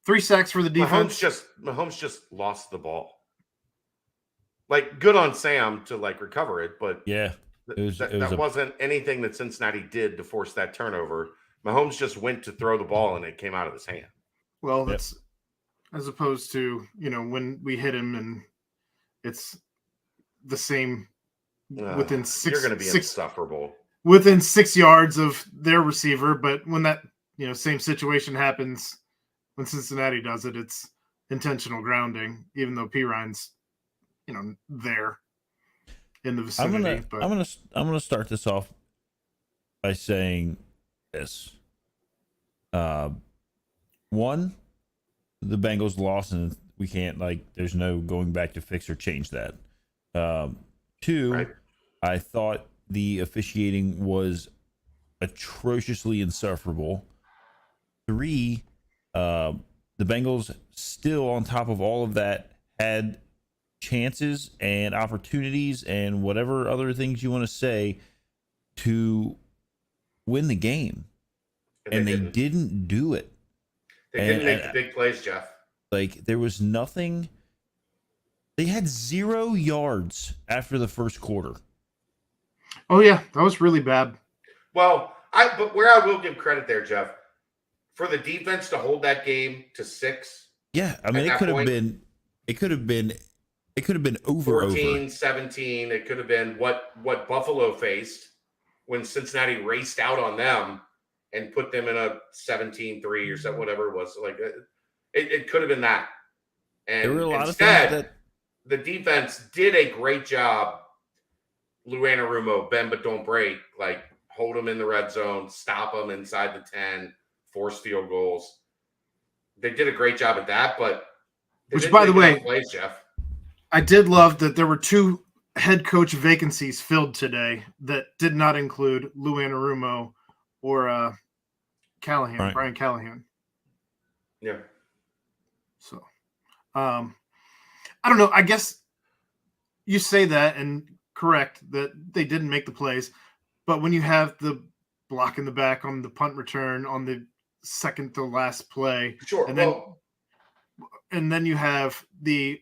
3 sacks for the defense. Mahomes just lost the ball. Good on Sam to recover it, but that wasn't anything that Cincinnati did to force that turnover. Mahomes just went to throw the ball and it came out of his hand. Well, that's as opposed to, when we hit him and it's the same within 6. You're going to be insufferable. Within 6 yards of their receiver, but when that, same situation happens when Cincinnati does it, it's intentional grounding, even though P. Ryan's, there in the vicinity. I'm gonna start this off by saying this. One, the Bengals lost, and we can't there's no going back to fix or change that. 2, right. I thought the officiating was atrociously insufferable. 3, the Bengals still on top of all of that had chances and opportunities and whatever other things you want to say to win the game. And they didn't do it. They didn't make the big plays, Jeff. There was nothing. They had 0 yards after the first quarter. Oh yeah, that was really bad. Well, but where I will give credit there, Jeff, for the defense to hold that game to 6. Yeah, I mean it could have been it could have been over 14, 17. It could have been what Buffalo faced when Cincinnati raced out on them and put them in a 17-3 or something, whatever it was. Like it could have been that. And there were a lot instead, of things that the defense did a great job. Lou Anarumo, bend but don't break. Like hold them in the red zone, stop them inside the 10, force field goals. They did a great job at that, but which, by the way, plays, Jeff. I did love that there were 2 head coach vacancies filled today that did not include Lou Anarumo or Callahan, right. Brian Callahan. Yeah. So, I don't know. I guess you say that and correct that they didn't make the plays, but when you have the block in the back on the punt return on the second to last play, sure, and then you have the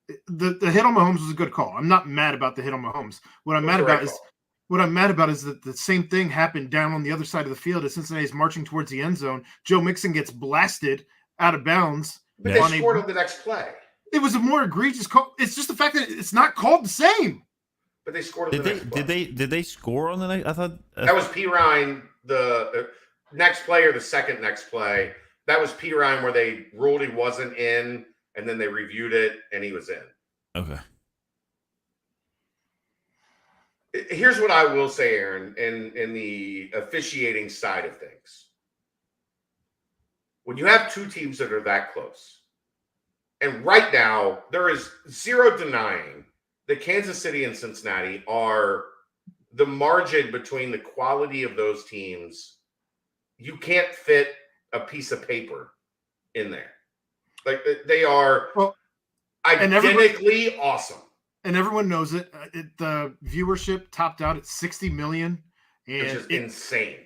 hit on Mahomes was a good call. I'm not mad about the hit on Mahomes. What I'm mad about is that the same thing happened down on the other side of the field as Cincinnati's marching towards the end zone. Joe Mixon gets blasted out of bounds. But they scored on the next play. It was a more egregious call. It's just the fact that it's not called the same. But they scored on the next play. Did they score on the next? I thought that was P. Ryan, the next play or the second next play. That was P. Ryan where they ruled he wasn't in, and then they reviewed it, and he was in. Okay. Here's what I will say, Aaron, in the officiating side of things. When you have 2 teams that are that close, and right now there is zero denying that Kansas City and Cincinnati are the margin between the quality of those teams. You can't fit a piece of paper in there. Like they are identically awesome. And everyone knows it. The viewership topped out at 60 million. And which is insane.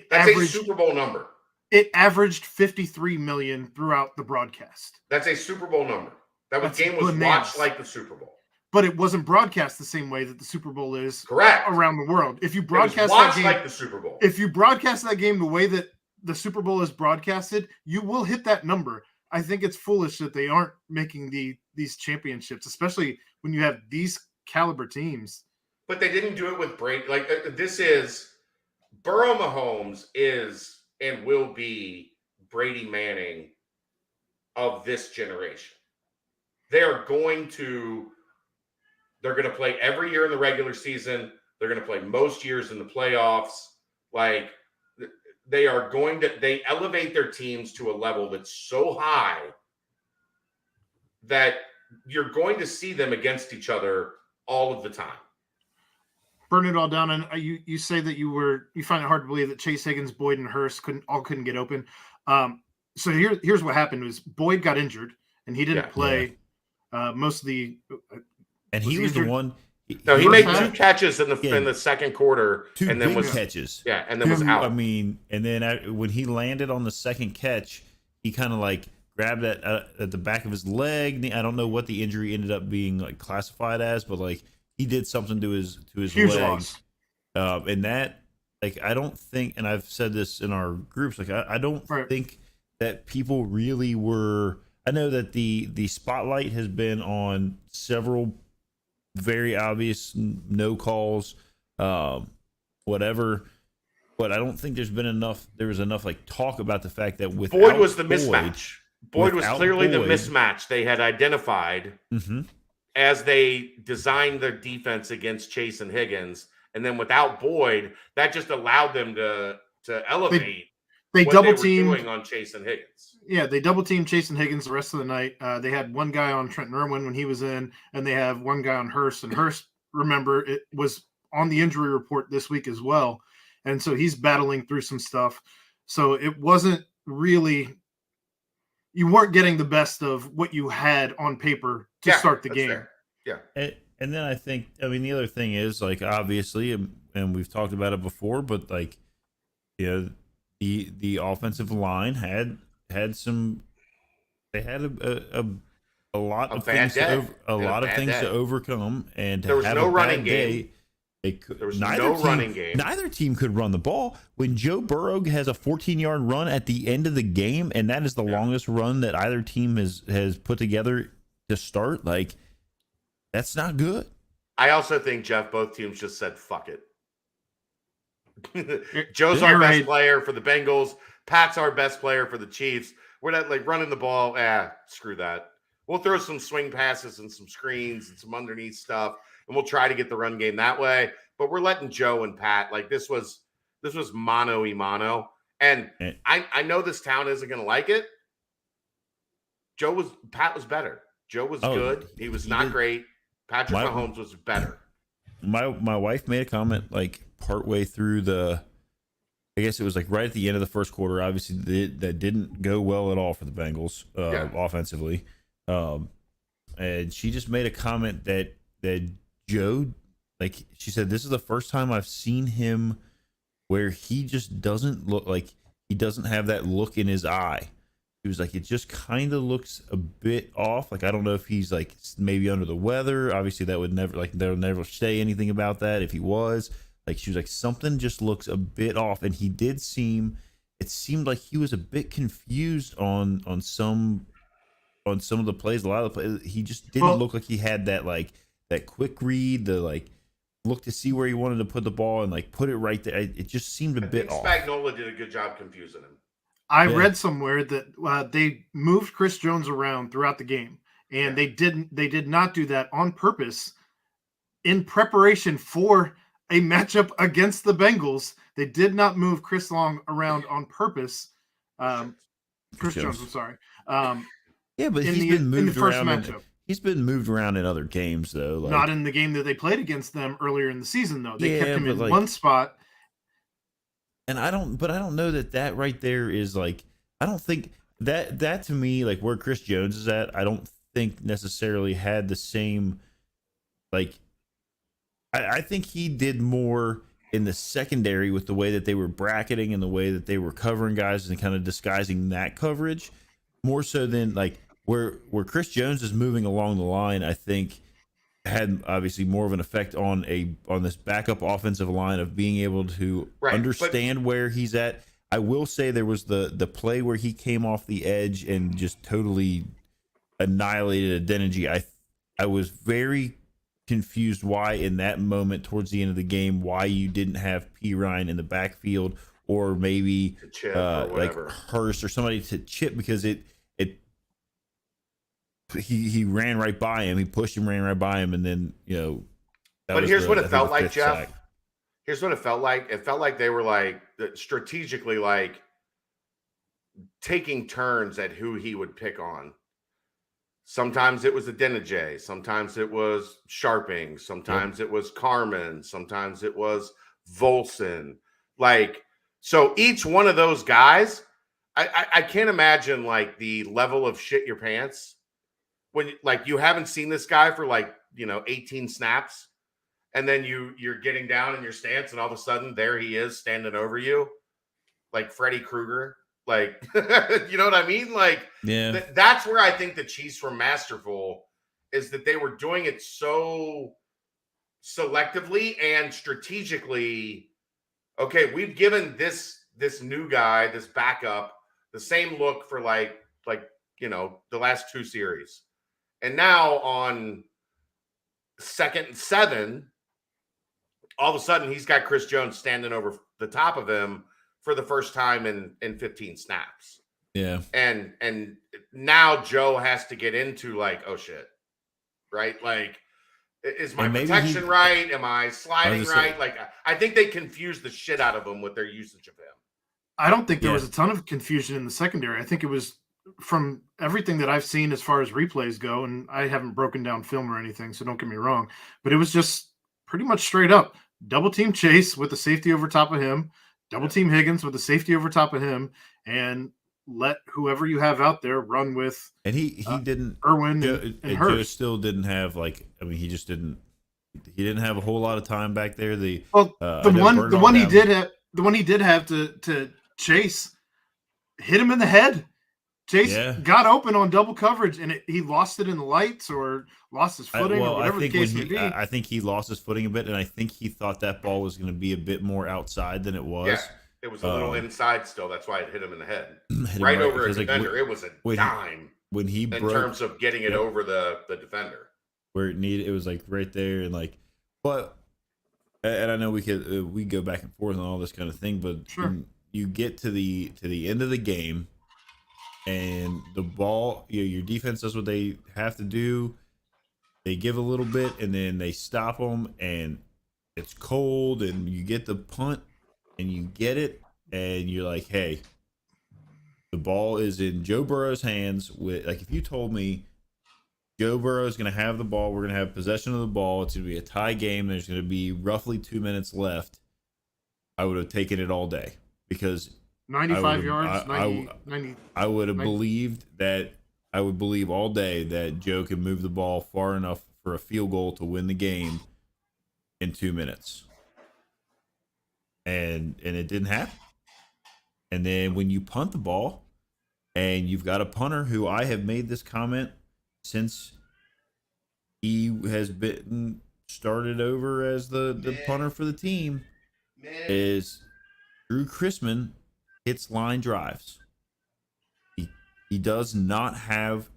That's a Super Bowl number. It averaged 53 million throughout the broadcast. That's a Super Bowl number. That game was watched like the Super Bowl. But it wasn't broadcast the same way that the Super Bowl is correct around the world. If you broadcast that game like the Super Bowl, if you broadcast that game the way that the Super Bowl is broadcasted, you will hit that number. I think it's foolish that they aren't making these championships, especially when you have these caliber teams. But they didn't do it with Brady. Like this is Burrow Mahomes is and will be Brady Manning of this generation. They're going to play every year in the regular season. They're going to play most years in the playoffs. Like they elevate their teams to a level that's so high that you're going to see them against each other all of the time. Burn it all down. And you say that you find it hard to believe that Chase Higgins, Boyd, and Hurst couldn't get open. So here's what happened was Boyd got injured and he didn't play most of the. And he was the one. No, he made 2 catches in the second quarter, 2 and then big catches. Yeah, and then was out. I mean, and then when he landed on the second catch, he kind of like grabbed at the back of his leg. I don't know what the injury ended up being like classified as, but like he did something to his huge leg. Loss. And that, like, I don't think, and I've said this in our groups, like I don't think that people really were. I know that the spotlight has been on several very obvious no calls, whatever. But I don't think there was enough like talk about the fact that with Boyd was the mismatch. Boyd was clearly the mismatch they had identified as they designed their defense against Chase and Higgins. And then without Boyd, that just allowed them to elevate they what double they were teamed doing on Chase and Higgins. Yeah, they double teamed Chase and Higgins the rest of the night. They had one guy on Trenton Irwin when he was in, and they have one guy on Hurst. And Hurst, remember, it was on the injury report this week as well. And so he's battling through some stuff. So it wasn't really – you weren't getting the best of what you had on paper to start the game. Fair. Yeah. And then I think, I mean, the other thing is, like, obviously, and we've talked about it before, but, like, you know, the offensive line had some – they had a lot of things to overcome, and there was have no a running bad game. Day, there was no running game. Neither team could run the ball. When Joe Burrow has a 14-yard run at the end of the game, and that is the longest run that either team has put together to start, like that's not good. I also think, Jeff, both teams just said, fuck it. Joe's our best player for the Bengals. Pat's our best player for the Chiefs. We're not like running the ball. Screw that. We'll throw some swing passes and some screens and some underneath stuff, and we'll try to get the run game that way. But we're letting Joe and Pat, like this was mano. And I know this town isn't going to like it. Pat was better. Joe was good. He was not great. Patrick Mahomes was better. My wife made a comment like partway through I guess it was like right at the end of the first quarter. Obviously, that didn't go well at all for the Bengals offensively. And she just made a comment that Joe, like she said, this is the first time I've seen him where he just doesn't look like he doesn't have that look in his eye. He was like, it just kind of looks a bit off. Like, I don't know if he's like maybe under the weather. Obviously, they'll never say anything about that if he was. Like, she was like, something just looks a bit off. And it seemed like he was a bit confused on some of the plays. A lot of the plays, he just didn't look like he had that quick read, the like look to see where he wanted to put the ball and like put it right there. It just seemed a bit off. Spagnuolo did a good job confusing him. I read somewhere that they moved Chris Jones around throughout the game, and they did not do that on purpose in preparation for a matchup against the Bengals. They did not move Chris Long around on purpose. Chris Jones, I'm sorry. But he's been moved around. He's been moved around in other games, though. Like, not in the game that they played against them earlier in the season, though. They kept him in one spot. And I don't know that right there is like, I don't think that to me, like where Chris Jones is at, I don't think necessarily had the same, like, I think he did more in the secondary with the way that they were bracketing and the way that they were covering guys and kind of disguising that coverage more so than like where Chris Jones is moving along the line. I think had obviously more of an effect on this backup offensive line of being able to understand where he's at. I will say there was the play where he came off the edge and just totally annihilated Adeniji. I was very confused why in that moment towards the end of the game why you didn't have P. Ryan in the backfield or maybe like Hurst or somebody to chip, because he ran right by him. He pushed him, ran right by him, and then But here's what it felt like, Jeff. Here's what it felt like. It felt like they were like strategically like taking turns at who he would pick on. Sometimes it was Adeniji, sometimes it was Sharping, sometimes it was Carmen, sometimes it was Volson. Like, so each one of those guys, I can't imagine like the level of shit your pants when like you haven't seen this guy for like 18 snaps, and then you're getting down in your stance, and all of a sudden there he is standing over you, like Freddy Krueger. Like, you know what I mean? Like, that's where I think the Chiefs were masterful, is that they were doing it so selectively and strategically. Okay, we've given this new guy, this backup, the same look for like the last two series. And now on 2nd and 7, all of a sudden he's got Chris Jones standing over the top of him for the first time in 15 snaps. Yeah. And now Joe has to get into like, oh shit, right? Like, is my protection right? Am I sliding right? Like, I think they confused the shit out of him with their usage of him. I don't think there was a ton of confusion in the secondary. I think it was, from everything that I've seen as far as replays go, and I haven't broken down film or anything, so don't get me wrong, but it was just pretty much straight up double team Chase with the safety over top of him, double team Higgins with the safety over top of him, and let whoever you have out there run with. And he didn't. Irwin and Hurst. Joe still didn't have he just didn't. He didn't have a whole lot of time back there. The one he did have to Chase hit him in the head. Chase got open on double coverage, and he lost it in the lights or lost his footing or whatever the case may be. I think he lost his footing a bit, and I think he thought that ball was going to be a bit more outside than it was. Yeah, it was a little inside still. That's why it hit him in the head. Right over a defender. It was a dime. when he in broke terms of getting it over the defender where it was like right there, and like, but and I know we go back and forth on all this kind of thing, but Sure. when you get to the end of the game and the ball, your defense does what they have to do. They give a little bit and then they stop them, and it's cold, and you get the punt and you get it, and you're like, hey, the ball is in Joe Burrow's hands. With like, if you told me Joe Burrow is going to have the ball, we're going to have possession of the ball, it's going to be a tie game, there's going to be roughly 2 minutes left, I would have taken it all day, because 95 yards, 90. I would have 90. believed that. I would believe all day that Joe can move the ball far enough for a field goal to win the game in 2 minutes. And it didn't happen. And then when you punt the ball and you've got a punter who, I have made this comment since he has been started over as the punter for the team, is Drew Chrisman hits line drives. He does not have,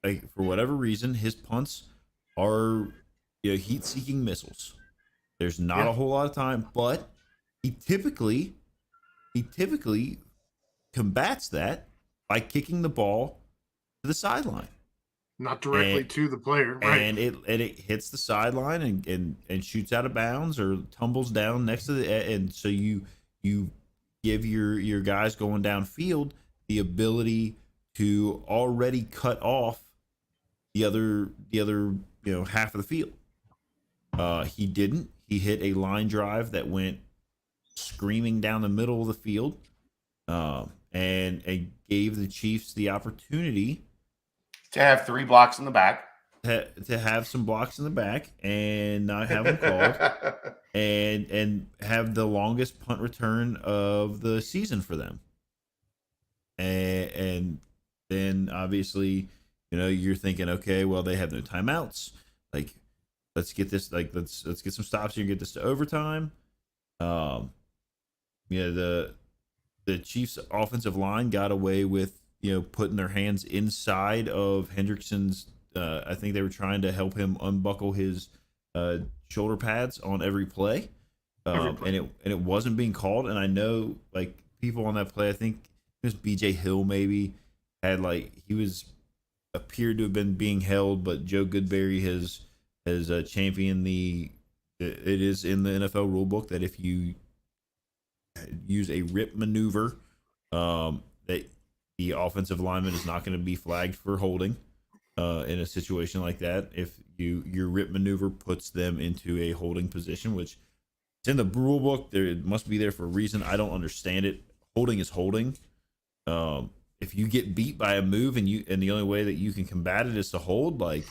like, for whatever reason, his punts are heat-seeking missiles. There's not a whole lot of time, but he typically combats that by kicking the ball to the sideline. Not directly to the player, right? And it hits the sideline and shoots out of bounds or tumbles down next to the, and so you give your guys going downfield the ability to already cut off the other half of the field. He didn't. He hit a line drive that went screaming down the middle of the field, and gave the Chiefs the opportunity to have 3 blocks in the back, to have some blocks in the back and not have them called, and have the longest punt return of the season for them. And then obviously, you're thinking, okay, well, they have no timeouts. Like, let's get this, like, let's get some stops here and get this to overtime. The Chiefs offensive line got away with, putting their hands inside of Hendrickson's. I think they were trying to help him unbuckle his shoulder pads on every play. And it wasn't being called. And I know, like, people on that play, I think it was BJ Hill maybe, had, like, he appeared to have been being held, but Joe Goodberry has championed it is in the NFL rule book that if you use a rip maneuver, that the offensive lineman is not going to be flagged for holding in a situation like that. If your rip maneuver puts them into a holding position, which it's in the rule book, it must be there for a reason. I don't understand it. Holding is holding. If you get beat by a move and the only way that you can combat it is to hold, like,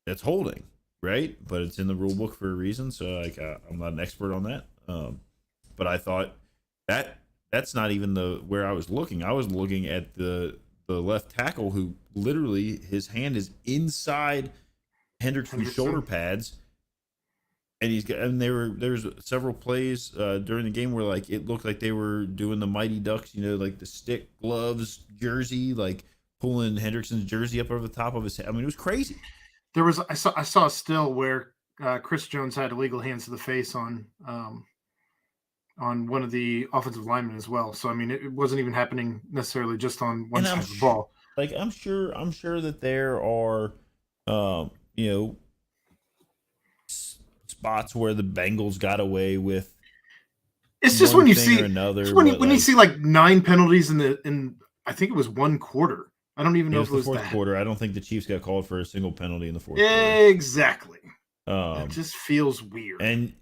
that's holding, right? But it's in the rule book for a reason. So, like, I'm not an expert on that. But I thought that's not even where I was looking. I was looking at the left tackle, who literally his hand is inside Hendrickson's shoulder pads, and there's several plays during the game where, like, it looked like they were doing the Mighty Ducks, like the stick gloves jersey, like pulling Hendrickson's jersey up over the top of his head. I mean, it was crazy. I saw a still where Chris Jones had illegal hands to the face on one of the offensive linemen as well. So, I mean, it wasn't even happening necessarily just on one side of the ball. Like, I'm sure that there are, spots where the Bengals got away with. It's just when you see another. When you see like 9 penalties in I think it was one quarter. I don't even know if it was the fourth quarter. I don't think the Chiefs got called for a single penalty in the fourth quarter. Exactly. It just feels weird. And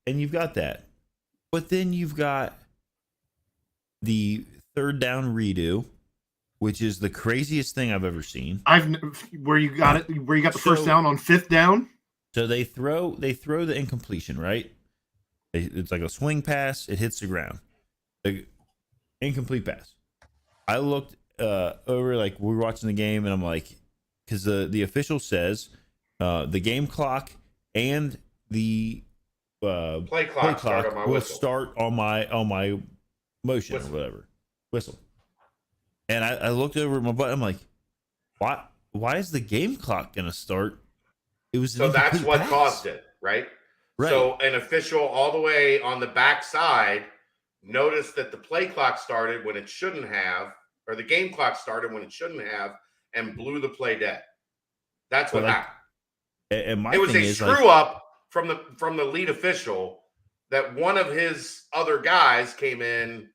you've got that. But then you've got the third down redo, which is the craziest thing I've ever seen. Where you got the first down on 5th down. So they throw the incompletion, right? It's like a swing pass. It hits the ground. The incomplete pass. I looked over, like, we were watching the game, and I'm like, because the official says the game clock and the play clock will start on my motion or whatever whistle. And I looked over at my butt. I'm like, why is the game clock going to start? It was So that's what caused it, right? Right. So an official all the way on the backside noticed that the play clock started when it shouldn't have, or the game clock started when it shouldn't have, and blew the play dead. That's what happened. And it was a screw up from the lead official that one of his other guys came in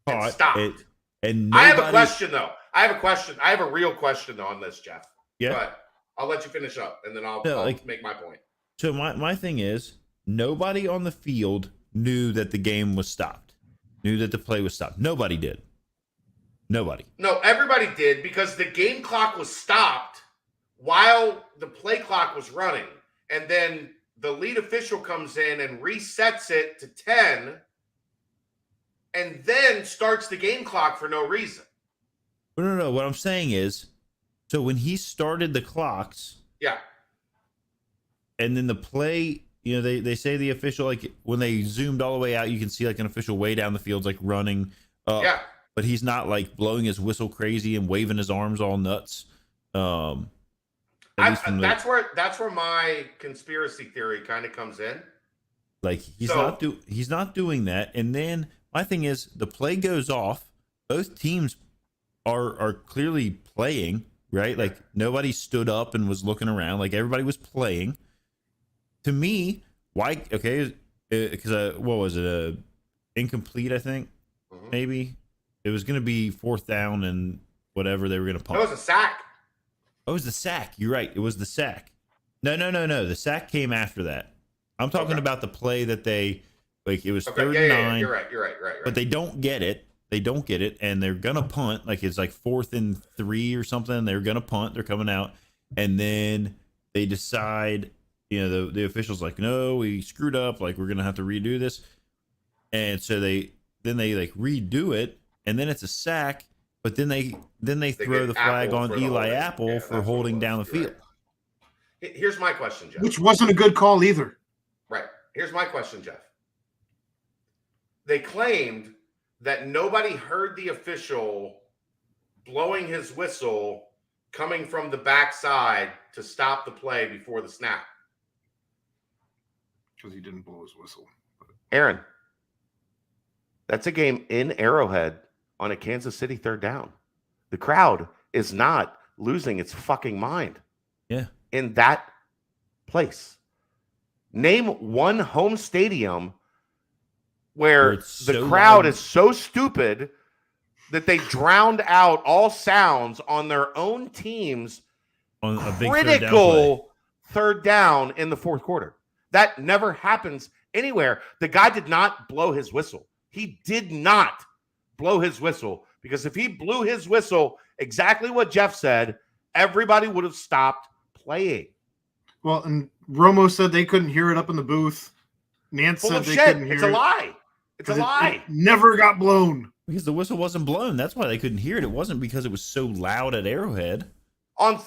and stopped. And I have a question though. I have a real question though on this, Jeff. Yeah. But I'll let you finish up and then I'll make my point. So my thing is, nobody on the field knew that the game was stopped, knew that the play was stopped. Nobody did. Nobody. No, everybody did because the game clock was stopped while the play clock was running. And then the lead official comes in and resets it to 10 and then starts the game clock for no reason. No. What I'm saying is, so when he started the clocks, yeah, and then the play, you know, they say the official, like when they zoomed all the way out, you can see like an official way down the field, like running up. Yeah. But he's not like blowing his whistle crazy and waving his arms all nuts. That's where my conspiracy theory kind of comes in. Like he's not doing that. And then my thing is, the play goes off. Both teams are clearly playing, right? Like nobody stood up and was looking around. Like everybody was playing. To me, why? Okay, because what was it? Incomplete, I think. Mm-hmm. Maybe it was going to be 4th down and whatever they were going to punt. It was a sack. Oh, it was the sack. You're right. It was the sack. No. The sack came after that. I'm talking about the play that they, like, it was 3rd and 9. You're right. But they don't get it. And they're going to punt. Like, it's like 4th and 3 or something. They're going to punt. They're coming out. And then they decide, you know, the official's like, no, we screwed up. Like, we're going to have to redo this. And so they like redo it. And then it's a sack. But then they throw the flag on Eli Apple for holding down the field. Right. Here's my question, Jeff. Which wasn't a good call either. Right. Here's my question, Jeff. They claimed that nobody heard the official blowing his whistle coming from the backside to stop the play before the snap. Because he didn't blow his whistle. Aaron, that's a game in Arrowhead on a Kansas City 3rd down. The crowd is not losing its fucking mind. Yeah. In that place. Name one home stadium where the crowd is so stupid that they drowned out all sounds on their own team's on a big critical 3rd down in the 4th quarter. That never happens anywhere. The guy did not blow his whistle. He did not blow his whistle, because if he blew his whistle, exactly what Jeff said, everybody would have stopped playing. Well, and Romo said they couldn't hear it up in the booth. Nance said they couldn't hear it. It's a lie. It's a lie. It never got blown. Because the whistle wasn't blown. That's why they couldn't hear it. It wasn't because it was so loud at Arrowhead. On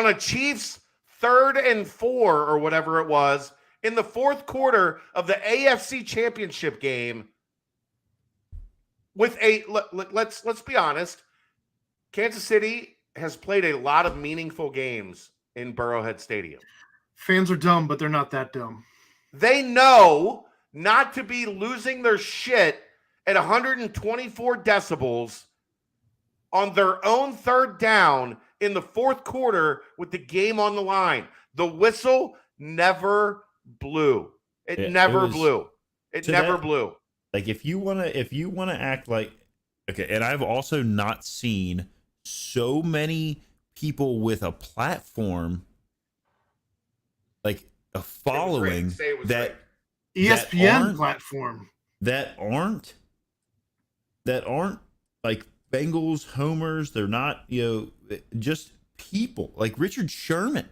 a Chiefs 3rd and 4 or whatever it was, in the 4th quarter of the AFC Championship game, with let's be honest, Kansas City has played a lot of meaningful games in Burrowhead Stadium. Fans are dumb, but they're not that dumb. They know not to be losing their shit at 124 decibels on their own 3rd down in the 4th quarter with the game on the line. The whistle never blew. It never blew. Like if you wanna act like, okay, and I've also not seen so many people with a platform, like a following that ESPN platform that aren't like Bengals homers. They're not, you know, just people like Richard Sherman.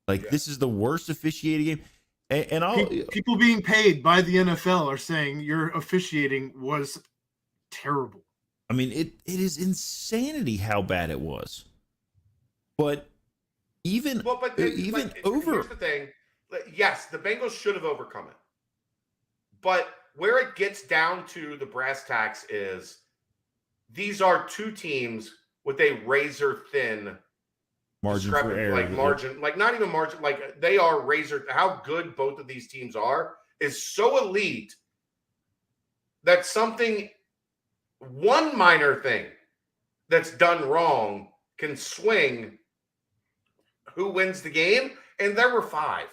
Like this is the worst officiating game. And people being paid by the NFL are saying your officiating was terrible. I mean, it is insanity how bad it was. But here's the thing. Yes, the Bengals should have overcome it. But where it gets down to the brass tacks is these are two teams with a razor thin margin for error. like margin, like not even margin, like they are razor. How good both of these teams are is so elite that one minor thing that's done wrong can swing who wins the game. And there were 5,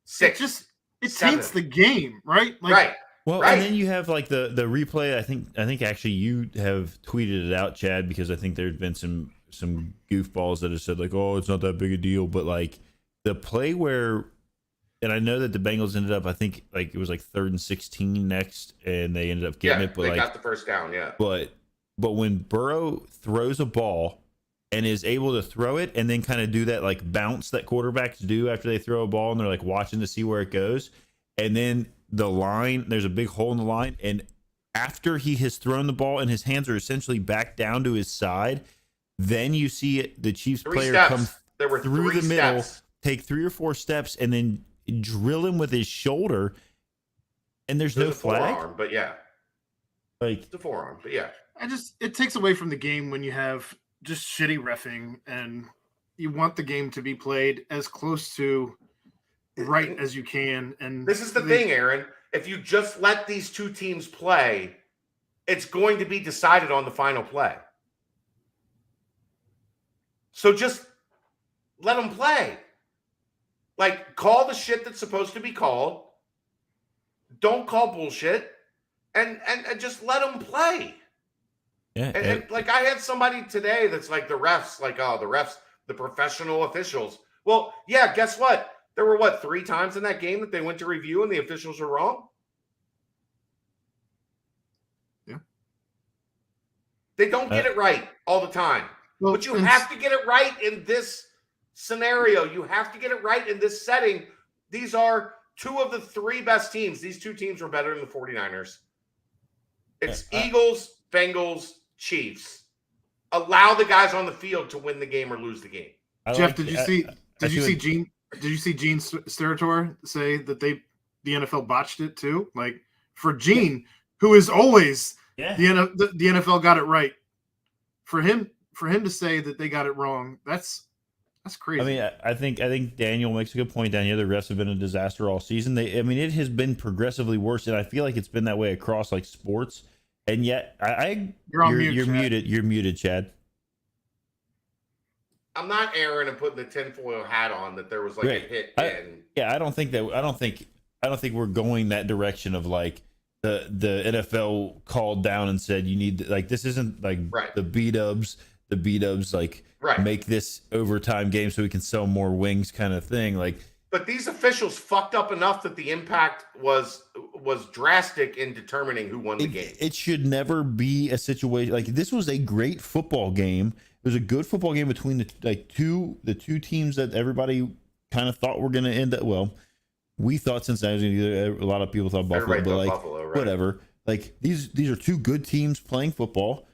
6. It taints the game, right? Like, right. Well, right. And then you have like the replay. I think actually you have tweeted it out, Chad, because I think there's been some goofballs that have said like, oh, it's not that big a deal, but like the play where, and I know that the Bengals ended up, I think like it was like 3rd and 16 next, and they ended up getting it, but they like got the first down, But when Burrow throws a ball and is able to throw it and then kind of do that like bounce that quarterbacks do after they throw a ball and they're like watching to see where it goes, and then the line, there's a big hole in the line, and after he has thrown the ball and his hands are essentially back down to his side, then you see the Chiefs player come through the middle, take 3 or 4 steps, and then drill him with his shoulder, and there's no flag. Forearm, but yeah, like the forearm, but yeah. It takes away from the game when you have just shitty reffing, and you want the game to be played as close to right as you can. And this is the thing, Aaron. If you just let these two teams play, it's going to be decided on the final play. So just let them play. Like, call the shit that's supposed to be called. Don't call bullshit, and just let them play. Yeah, and like I had somebody today that's like the refs, the professional officials. Well, yeah, guess what? There were 3 times in that game that they went to review and the officials were wrong. Yeah. They don't get it right all the time. Well, but you have to get it right in this scenario. You have to get it right in this setting. These are 2 of the 3 best teams. These 2 teams were better than the 49ers. It's Eagles, Bengals, Chiefs. Allow the guys on the field to win the game or lose the game. Jeff, did you see Gene Steratore say that the NFL botched it too? Like, for Gene, who is always the NFL got it right, for him to say that they got it wrong, that's crazy. I mean, I think Daniel makes a good point down here. The refs have been a disaster all season. It has been progressively worse, and I feel like it's been that way across like sports. And yet, you're muted. You're muted, Chad. I'm not Aaron and putting the tinfoil hat on that there was like a hit in. Yeah, I don't think we're going that direction of like the NFL called down and said you need, like, this isn't like the B-dubs like make this overtime game so we can sell more wings kind of thing. Like, but these officials fucked up enough that the impact was drastic in determining who won the game. It should never be a situation like this. Was a great football game. It was a good football game between the two teams that everybody kind of thought were going to end up. Well, we thought Cincinnati was going to do. A lot of people thought Buffalo, but like Buffalo, whatever. Like these are 2 good teams playing football.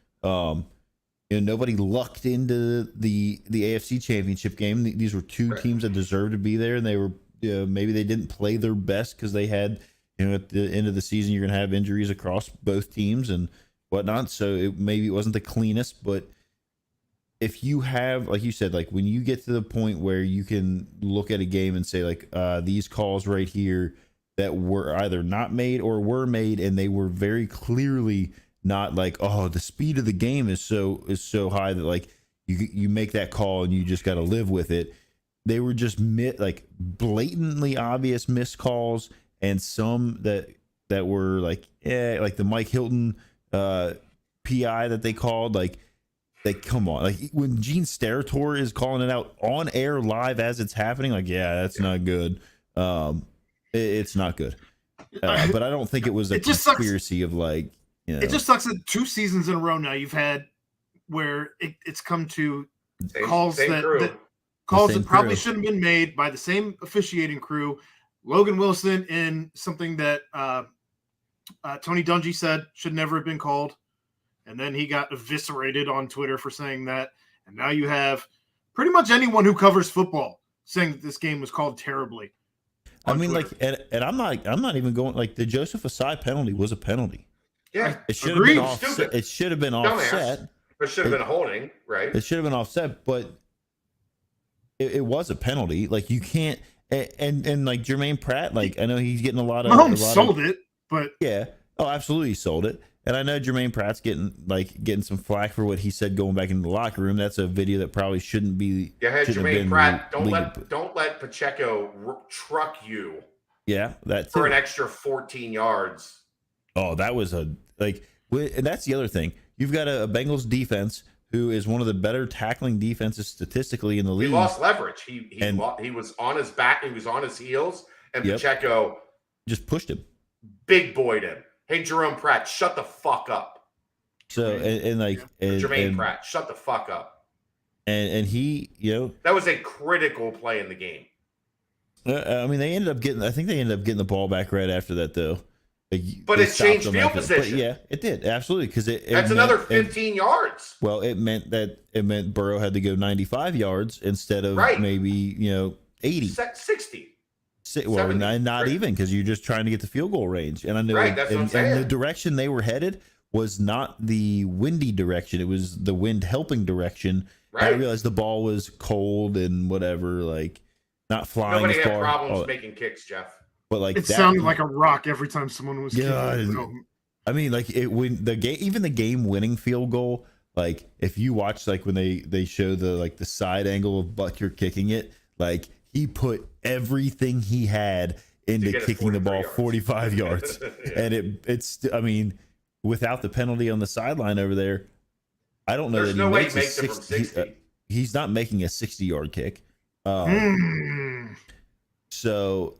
Nobody lucked into the AFC Championship game. These were 2 teams that deserved to be there, and they were maybe they didn't play their best because they had, at the end of the season you're going to have injuries across both teams and whatnot. So maybe it wasn't the cleanest, but if you have, like you said, like when you get to the point where you can look at a game and say like these calls right here that were either not made or were made, and they were very clearly not like, oh, the speed of the game is so high that like you make that call and you just got to live with it. They were just like blatantly obvious missed calls, and some that were like like the Mike Hilton PI that they called, like come on, like when Gene Steratore is calling it out on air live as it's happening, like that's not good. It's not good. But I don't think it was a conspiracy of like. It just sucks that 2 seasons in a row now you've had where it's come to calls that probably shouldn't have been made by the same officiating crew. Logan Wilson in something that Tony Dungy said should never have been called, and then he got eviscerated on Twitter for saying that. And now you have pretty much anyone who covers football saying that this game was called terribly. I mean, Twitter. Like, and I'm not even going like the Joseph Asai penalty was a penalty. Yeah, it should have been offset. It should have been offset. It should have been a holding, right? It should have been offset, but it was a penalty. Like you can't, and like Jermaine Pratt, like I know he's getting a lot of. Mahomes sold it, but yeah, oh, absolutely sold it. And I know Jermaine Pratt's getting some flack for what he said going back into the locker room. That's a video that probably shouldn't be. Yeah, hey, shouldn't Jermaine Pratt, don't let Pacheco truck you. Yeah, that's for an extra 14 yards. Oh, that was and that's the other thing. You've got a Bengals defense who is one of the better tackling defenses statistically in the league. He lost leverage. He was on his back. He was on his heels, and Pacheco just pushed him. Big boyed him. Hey, Jerome Pratt, shut the fuck up. So Jermaine Pratt, shut the fuck up. And he, that was a critical play in the game. I mean, they ended up getting the ball back right after that, though. But it changed field position. But yeah, it did absolutely because that's another 15 yards. Well, it meant Burrow had to go 95 yards instead of maybe 80, 60. Well, 70, not even because you're just trying to get the field goal range. And I know, that's what I'm saying. And the direction they were headed was not the windy direction; it was the wind helping direction. Right. I realized the ball was cold and whatever, like not flying. Nobody had problems making kicks, Jeff. But it sounded like a rock every time someone was kicking. I mean, like when the game, even the game-winning field goal. Like if you watch, like when they show the side angle of Butker kicking it, like he put everything he had into kicking the ball 45 yards, and it's. I mean, without the penalty on the sideline over there, I don't know. There's no way he makes it from 60. He's not making a 60-yard kick. So.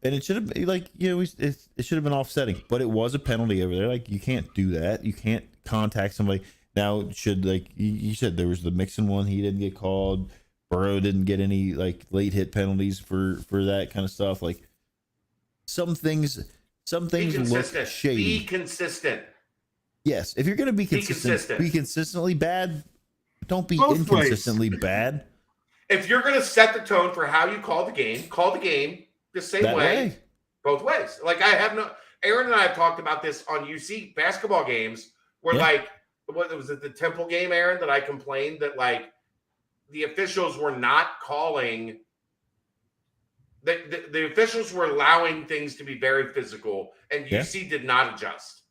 And it should have been it should have been offsetting, but it was a penalty over there. Like you can't do that. You can't contact somebody. Now should you said there was the Mixon one. He didn't get called. Burrow didn't get any late hit penalties for that kind of stuff. Like some things look shady. Be consistent. Yes, if you're going to be consistent, be consistently bad. Don't be inconsistently bad. If you're going to set the tone for how you call the game. The same way, both ways. Like Aaron and I have talked about this on UC basketball games where what was it, the Temple game, Aaron, that I complained that the officials were not calling. The officials were allowing things to be very physical, and UC did not adjust.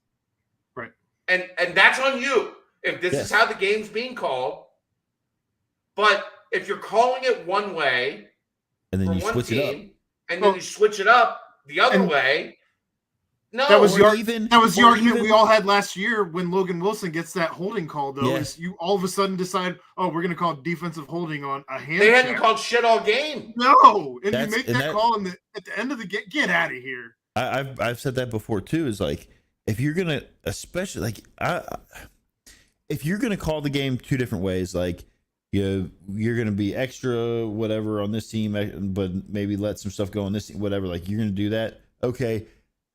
Right. And that's on you if this is how the game's being called. But if you're calling it one way, and then you switch it up. And then you switch it up the other way. No, that was the argument we all had last year when Logan Wilson gets that holding call. Though, is you all of a sudden decide, we're going to call defensive holding on a hand. They hadn't called shit all game. No, and you make that call at the end of the game. Get out of here. I've said that before too. Is like if you're gonna, especially if you're gonna call the game two different ways, like. You're going to be extra whatever on this team, but maybe let some stuff go on this team, whatever. Like you're going to do that. Okay.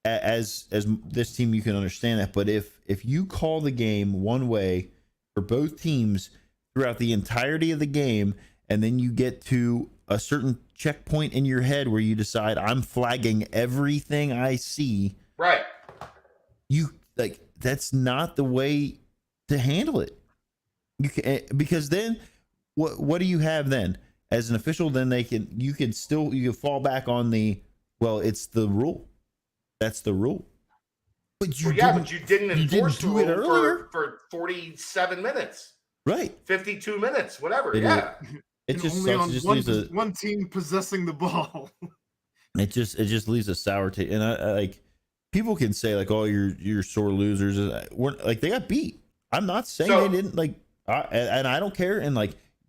As this team, you can understand that. But if you call the game one way for both teams throughout the entirety of the game, and then you get to a certain checkpoint in your head where you decide I'm flagging everything I see. Right. That's not the way to handle it. You can, because then what do you have then as an official? Then you can fall back on it's the rule. That's the rule. But you didn't enforce the it earlier for 47 minutes. Right. 52 minutes, whatever. It just sucks. One team possessing the ball. It just leaves a sour taste. And I people can say you're sore losers. They got beat. I'm not saying they didn't and I don't care. And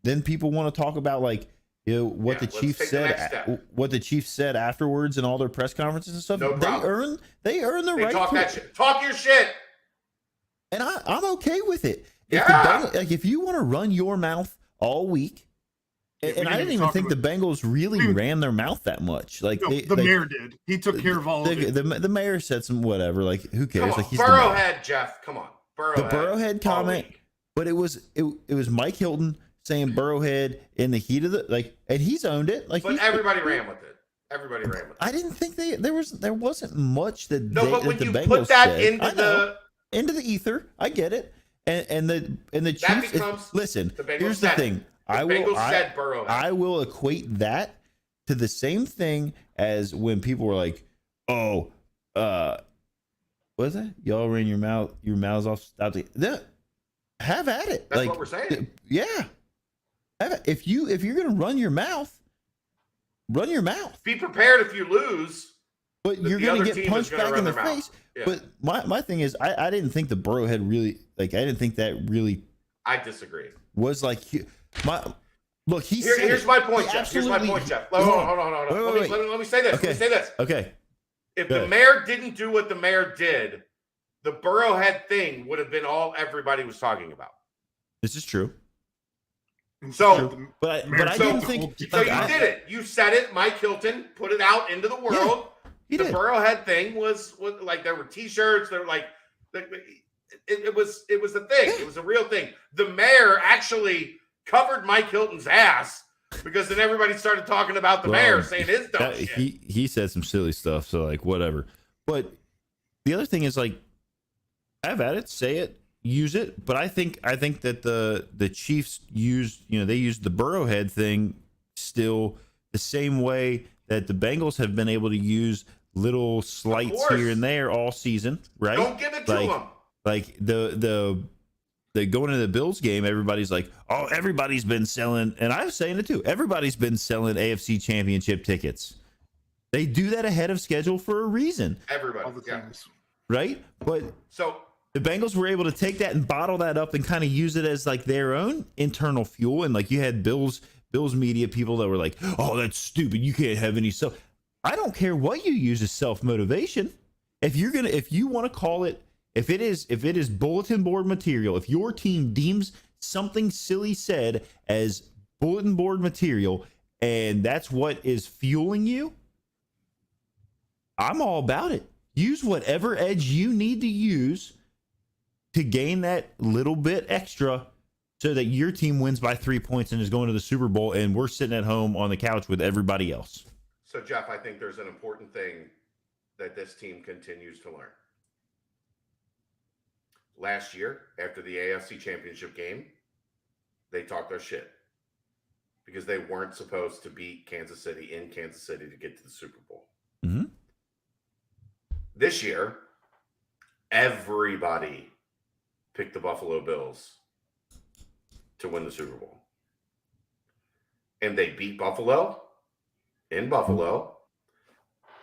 then people want to talk about what the Chiefs said afterwards and all their press conferences and stuff. No problem. They earn the right. Talk that shit. Talk your shit. And I'm okay with it. Yeah. If you want to run your mouth all week, and I didn't even think the Bengals really ran their mouth that much. The mayor did. He took care of all of it. The mayor said some whatever. Who cares? Come on, Burrowhead, Jeff. Come on, Burrowhead. The Burrowhead comment. But it was Mike Hilton saying Burrowhead in the heat of and he's owned it. But everybody ran with it. I didn't think there wasn't much that but when the you Bengals put that said. Into the ether, I get it. And the That Chiefs. becomes Listen, the Bengals here's the said it. thing. Bengals said Burrow. I will equate that to the same thing as when people were like, "Oh, what is that? Y'all ran your mouths off. Stop it." Have at it. That's like, what we're saying. Yeah. If you're gonna run your mouth, run your mouth. Be prepared if you lose. But you're gonna get punched back in the face. Yeah. But my thing is, I didn't think the Burrowhead really I didn't think that really. I disagree. Was like look. Here's my point, Jeff. Here's my point, Jeff. Hold on. Let me say this. Okay. Let me say this. Okay. If the mayor didn't do what the mayor did, the Burrowhead thing would have been all everybody was talking about. This is true. So, but I didn't think. So you did it. You said it. Mike Hilton put it out into the world. Yeah, the Burrowhead thing was like there were T-shirts. There were like it was a thing. It was a real thing. The mayor actually covered Mike Hilton's ass because then everybody started talking about the mayor saying his dumb shit. He said some silly stuff. So like whatever. But the other thing is like, have at it, say it, use it. But I think that the Chiefs used the Burrowhead thing still the same way that the Bengals have been able to use little slights here and there all season, right? Don't give it to them. Like the going into the Bills game, everybody's like, oh, everybody's been selling, and I was saying it too. Everybody's been selling AFC Championship tickets. They do that ahead of schedule for a reason. Everybody, all the times, right? But so the Bengals were able to take that and bottle that up and kind of use it as like their own internal fuel. And like you had Bills media people that were like, oh, that's stupid. You can't have any self. I don't care what you use as self-motivation. If you want to call it, if it is bulletin board material, if your team deems something silly said as bulletin board material and that's what is fueling you, I'm all about it. Use whatever edge you need to use to gain that little bit extra so that your team wins by 3 points and is going to the Super Bowl and we're sitting at home on the couch with everybody else. So, Jeff, I think there's an important thing that this team continues to learn. Last year, after the AFC Championship game, they talked their shit because they weren't supposed to beat Kansas City in Kansas City to get to the Super Bowl. Mm-hmm. This year, everybody picked the Buffalo Bills to win the Super Bowl. And they beat Buffalo in Buffalo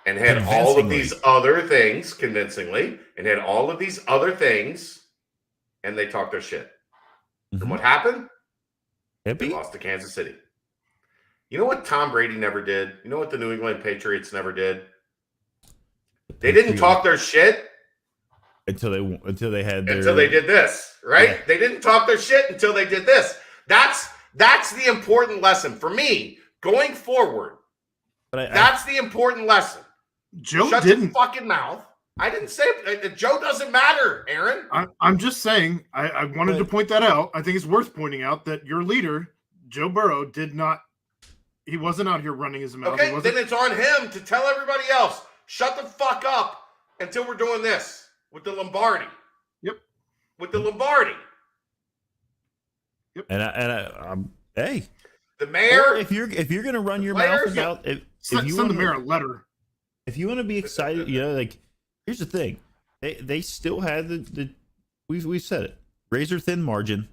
and had all of these other things convincingly and had all of these other things and they talked their shit. Mm-hmm. And what happened? They lost to Kansas City. You know what Tom Brady never did? You know what the New England Patriots never did? They didn't talk their shit until they did this, right? Yeah. They didn't talk their shit until they did this. That's the important lesson for me going forward. That's the important lesson. Joe Shut didn't your fucking mouth. I didn't say it. Joe doesn't matter, Aaron. I'm just saying. I wanted to point that out. I think it's worth pointing out that your leader, Joe Burrow, did not. He wasn't out here running his mouth. Okay, then it's on him to tell everybody else. Shut the fuck up until we're doing this with the Lombardi. Yep. With the Lombardi. Yep. And hey, the mayor. If you're gonna run your mouth about send the mayor a letter. If you want to be excited, like here's the thing, they still had the we've said it, razor thin margin.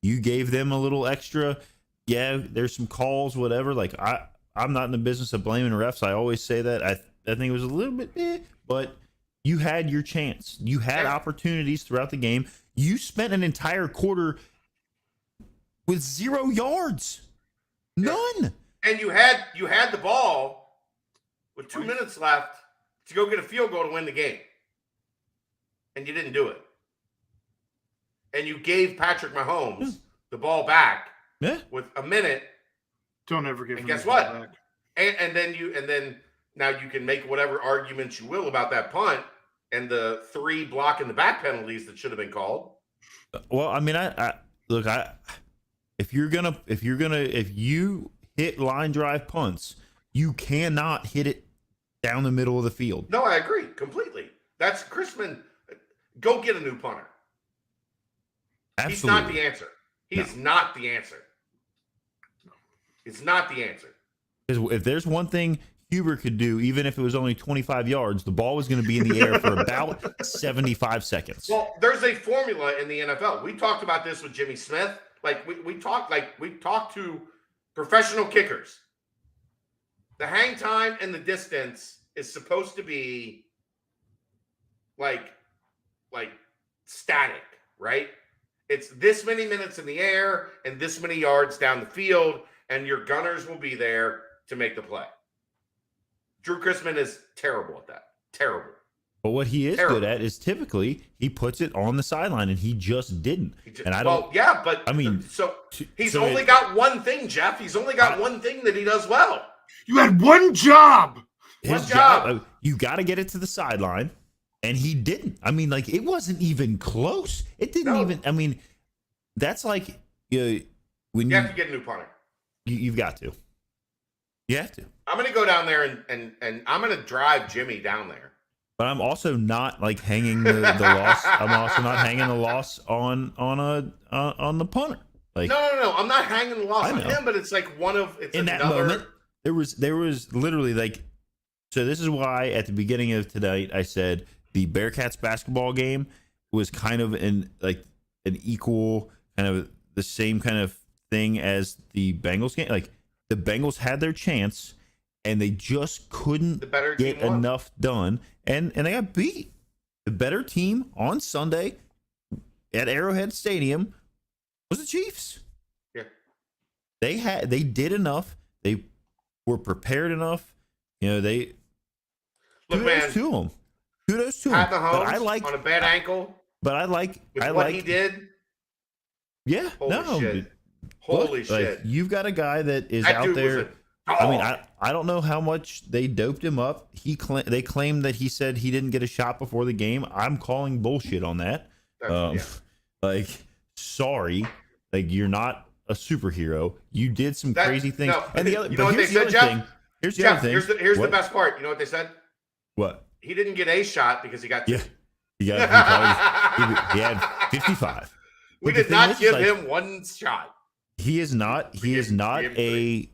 You gave them a little extra. Yeah, there's some calls, whatever. Like I'm not in the business of blaming refs. I always say that. I think it was a little bit, but you had your chance. You had opportunities throughout the game. You spent an entire quarter with 0 yards, none. And you had the ball with 2 minutes left to go get a field goal to win the game, and you didn't do it. And you gave Patrick Mahomes the ball back with a minute. Don't ever give him. And guess what? Back. And then now you can make whatever arguments you will about that punt and the 3 block in the back penalties that should have been called. Well, I mean, if you hit line drive punts, you cannot hit it down the middle of the field. No, I agree completely. That's Chrisman. Go get a new punter. Absolutely. He's not the answer. He is not the answer. It's not the answer. If there's one thing Huber could do, even if it was only 25 yards, the ball was going to be in the air for about 75 seconds. Well, there's a formula in the NFL. We talked about this with Jimmy Smith. We talked to professional kickers. The hang time and the distance is supposed to be like static, right? It's this many minutes in the air and this many yards down the field, and your gunners will be there to make the play. Drew Chrisman is terrible at that. Terrible. But what he is good at is typically he puts it on the sideline, and he just didn't. And I don't. Well, yeah, but I mean, he's only got one thing, Jeff. He's only got one thing that he does well. You had one job. His job. You got to get it to the sideline, and he didn't. I mean, like, it wasn't even close. It didn't even. I mean, that's like when you have to get a new punter. You've got to. You have to. I'm going to go down there and I'm going to drive Jimmy down there. But I'm also not like hanging the loss. I'm also not hanging the loss on the punter. Like no. I'm not hanging the loss on him. But it's like in that moment. There was literally like. So this is why at the beginning of tonight I said the Bearcats basketball game was kind of an equal kind of the same kind of thing as the Bengals game. Like the Bengals had their chance and they just couldn't get enough done, and they got beat. The better team on Sunday at Arrowhead Stadium was the Chiefs. Yeah, they did enough. They were prepared enough. You know, they kudos to them. Kudos to them. But I like on a bad ankle. But I like what he did. Yeah, Holy shit! You've got a guy that is out there. I mean, I don't know how much they doped him up. They claim that he said he didn't get a shot before the game. I'm calling bullshit on that. Like, sorry, like you're not a superhero. You did some crazy things. No, and the other, you know what they said, Jeff? Here's the other thing. Here's the best part. You know what they said? What? He didn't get a shot because he got two. Yeah, he had 55. We did not give him one shot. He is not a,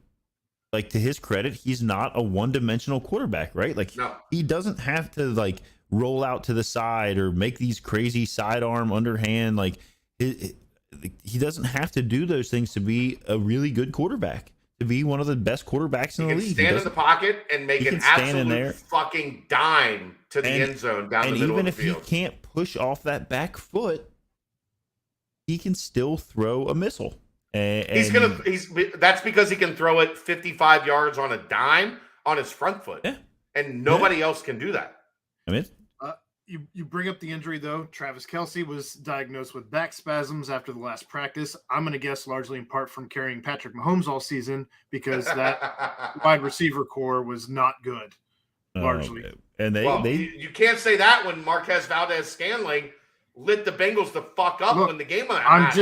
like, to his credit, he's not a one-dimensional quarterback, right? Like, he doesn't have to, like, roll out to the side or make these crazy sidearm underhand. Like, he doesn't have to do those things to be a really good quarterback, to be one of the best quarterbacks in the league. He can stand in the pocket and make an absolute fucking dime to the end zone down the middle of the field. And even if he can't push off that back foot, he can still throw a missile. That's because he can throw it 55 yards on a dime on his front foot. Yeah. And nobody else can do that. I mean, you bring up the injury, though. Travis Kelce was diagnosed with back spasms after the last practice. I'm going to guess largely in part from carrying Patrick Mahomes all season, because that wide receiver core was not good, largely. And you can't say that when Marquez Valdez-Scantling lit the Bengals the fuck up when the game went. I'm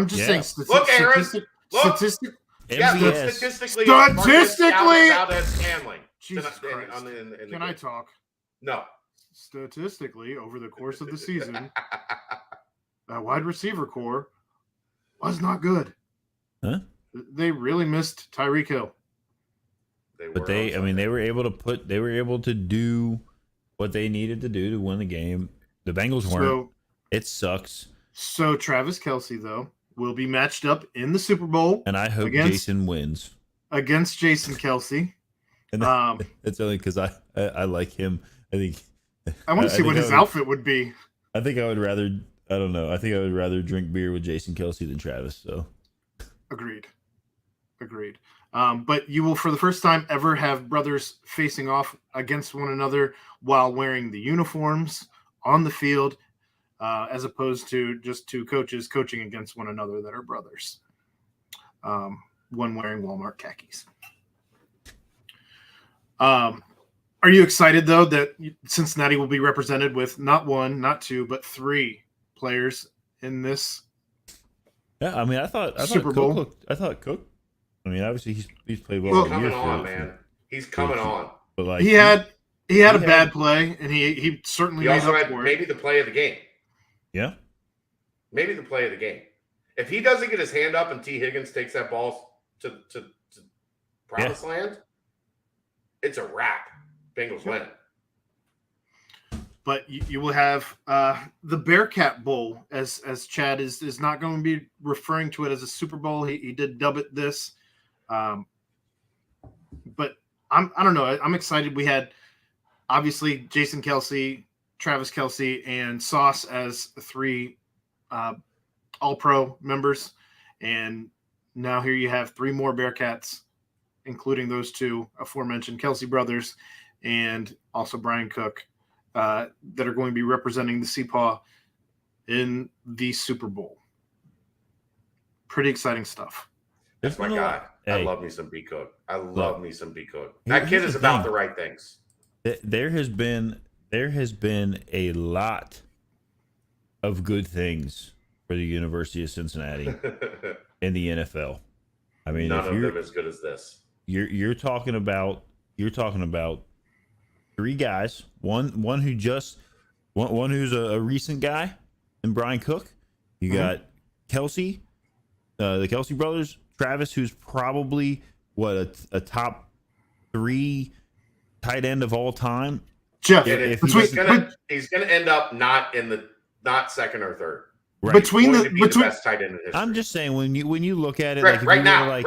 just saying. Look, Aaron. Statistically, Valdez-Scantling. Jesus Christ. Can I talk? No. Statistically, over the course of the season, that wide receiver core was not good. Huh? They really missed Tyreek Hill. They were able to do what they needed to do to win the game. The Bengals weren't. So, it sucks. So Travis Kelce, though, will be matched up in the Super Bowl, and I hope Jason wins against Jason Kelce. And that's only because I like him. I want to see what his outfit would be. I think I would rather. I don't know. I think I would rather drink beer with Jason Kelce than Travis. So, agreed. But you will, for the first time ever, have brothers facing off against one another while wearing the uniforms on the field, as opposed to just two coaches coaching against one another that are brothers. One wearing Walmart khakis. Are you excited, though, that Cincinnati will be represented with not one, not two, but three players in this? Yeah, I mean, I thought Super Bowl. Cook. I mean, obviously he's played well. He's coming on, man. He's coming on. But like he had a bad play, and he certainly also made up had for maybe it. the play of the game. Yeah. maybe the play of the game. If he doesn't get his hand up and T. Higgins takes that ball to promised land, it's a wrap. Bengals win. But you will have the Bearcat Bowl, as Chad is not going to be referring to it as a Super Bowl. He did dub it this. But I don't know. I'm excited. We had obviously Jason Kelsey, Travis Kelsey, and Sauce as 3 All-Pro members. And now here you have 3 more Bearcats, including those 2 aforementioned Kelsey brothers and also Brian Cook, that are going to be representing the Seapaw in the Super Bowl. Pretty exciting stuff. That's my guy. Hey. I love me some B Cook. I love me some B Cook. That kid is about the right things. There has been a lot of good things for the University of Cincinnati in the NFL. I mean, none of them as good as this. You're talking about 3 guys. One who's a recent guy, and Brian Cook. You got Kelsey, the Kelsey brothers. Travis, who's probably a top 3 tight end of all time. Jeff, he's gonna end up not second or third. Right. Between the best tight end in history. I'm just saying when you look at it, right now.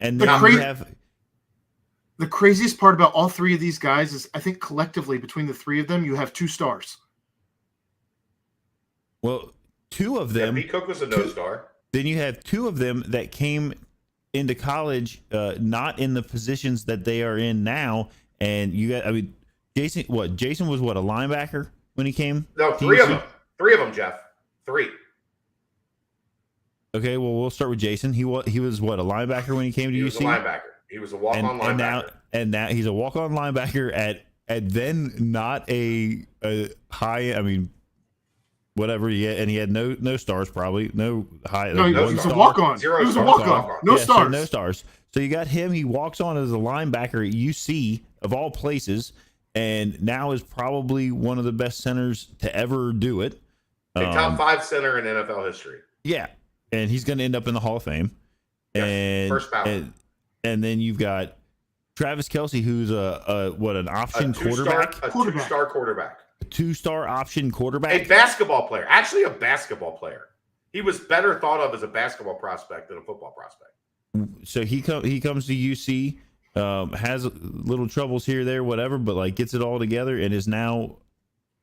And then the craziest part about all 3 of these guys is I think collectively between the 3 of them, you have 2 stars. Well, 2 of them. B Cook was a no-star. Then you have 2 of them that came into college, not in the positions that they are in now. And you got, Jason was a linebacker when he came? No, 3 of them. 3 of them, Jeff. 3. Okay, well, we'll start with Jason. He was a linebacker when he came to UC? He was a linebacker. He was a walk-on linebacker. And now he's a walk-on linebacker at then not a high, whatever he had, and he had no stars, probably no high. No, he was a walk-on. He was a walk-on. No stars. So no stars. So you got him. He walks on as a linebacker at UC of all places, and now is probably one of the best centers to ever do it. A top 5 center in NFL history. Yeah, and he's going to end up in the Hall of Fame. Yes, and first ballot. And then you've got Travis Kelsey, who's an option quarterback, a 2-star quarterback. A 2-star option quarterback. A basketball player. Actually, a basketball player. He was better thought of as a basketball prospect than a football prospect. So he comes to UC, has little troubles here, there, whatever, but gets it all together and is now,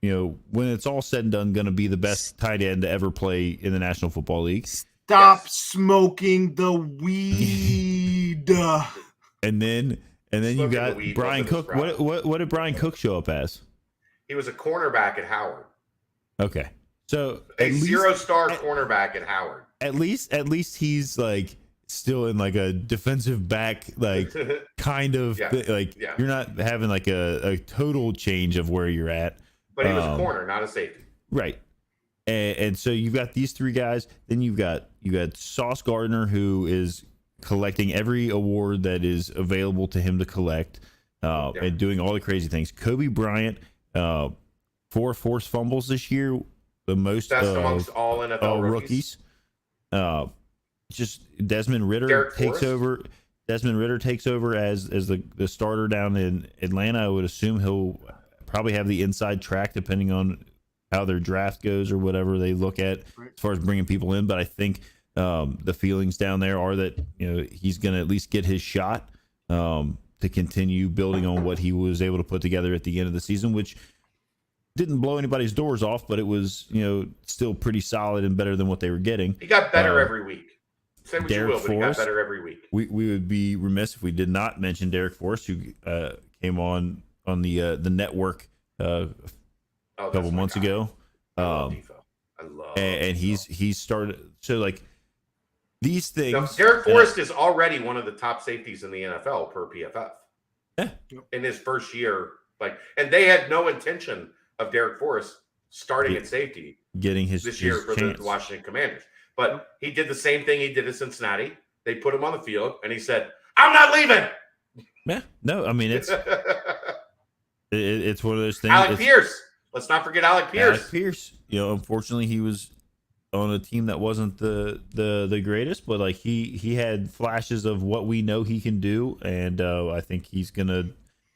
when it's all said and done, going to be the best tight end to ever play in the National Football League. Stop smoking the weed. And then you got Brian Cook. What did Brian Cook show up as? He was a cornerback at Howard. Okay, so a 0-star cornerback at Howard. At least he's still in a defensive back kind of you're not having a total change of where you're at. But he was a corner, not a safety. Right. And so you've got these 3 guys. Then you got Sauce Gardner, who is collecting every award that is available to him to collect, and doing all the crazy things. Kobe Bryant, 4 forced fumbles this year, the most best amongst all NFL rookies. Just Desmond Ritter takes over. Desmond Ritter takes over as the starter down in Atlanta. I would assume he'll probably have the inside track depending on how their draft goes or whatever they look at as far as bringing people in. But I think the feelings down there are that he's going to at least get his shot to continue building on what he was able to put together at the end of the season, which didn't blow anybody's doors off, but it was still pretty solid and better than what they were getting. He got better every week. Say what Derek you will, but he got better every week. We would be remiss if we did not mention Derek Forrest, who came on the network a couple months ago. I love and he's started these things. Now, Derek Forrest is already one of the top safeties in the NFL per PFF. Yeah. In his first year, and they had no intention of Derek Forrest starting at safety, getting his year for chance. The Washington Commanders. But he did the same thing he did at Cincinnati. They put him on the field, and he said, "I'm not leaving." Yeah, no, it's it's one of those things. Alec Pierce. Let's not forget Alec Pierce. Alec Pierce. Unfortunately, he was on a team that wasn't the greatest, but like he had flashes of what we know he can do, and I think he's gonna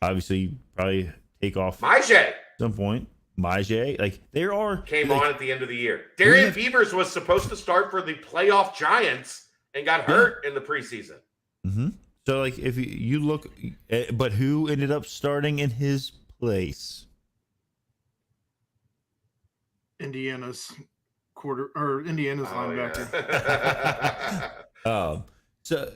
obviously probably take off Maje at some point. Maje, like there are came like, on at the end of the year. Darian Beavers was supposed to start for the playoff Giants and got hurt in the preseason. Mm-hmm. So like if you look, but who ended up starting in his place? Indiana's linebacker. Yeah. So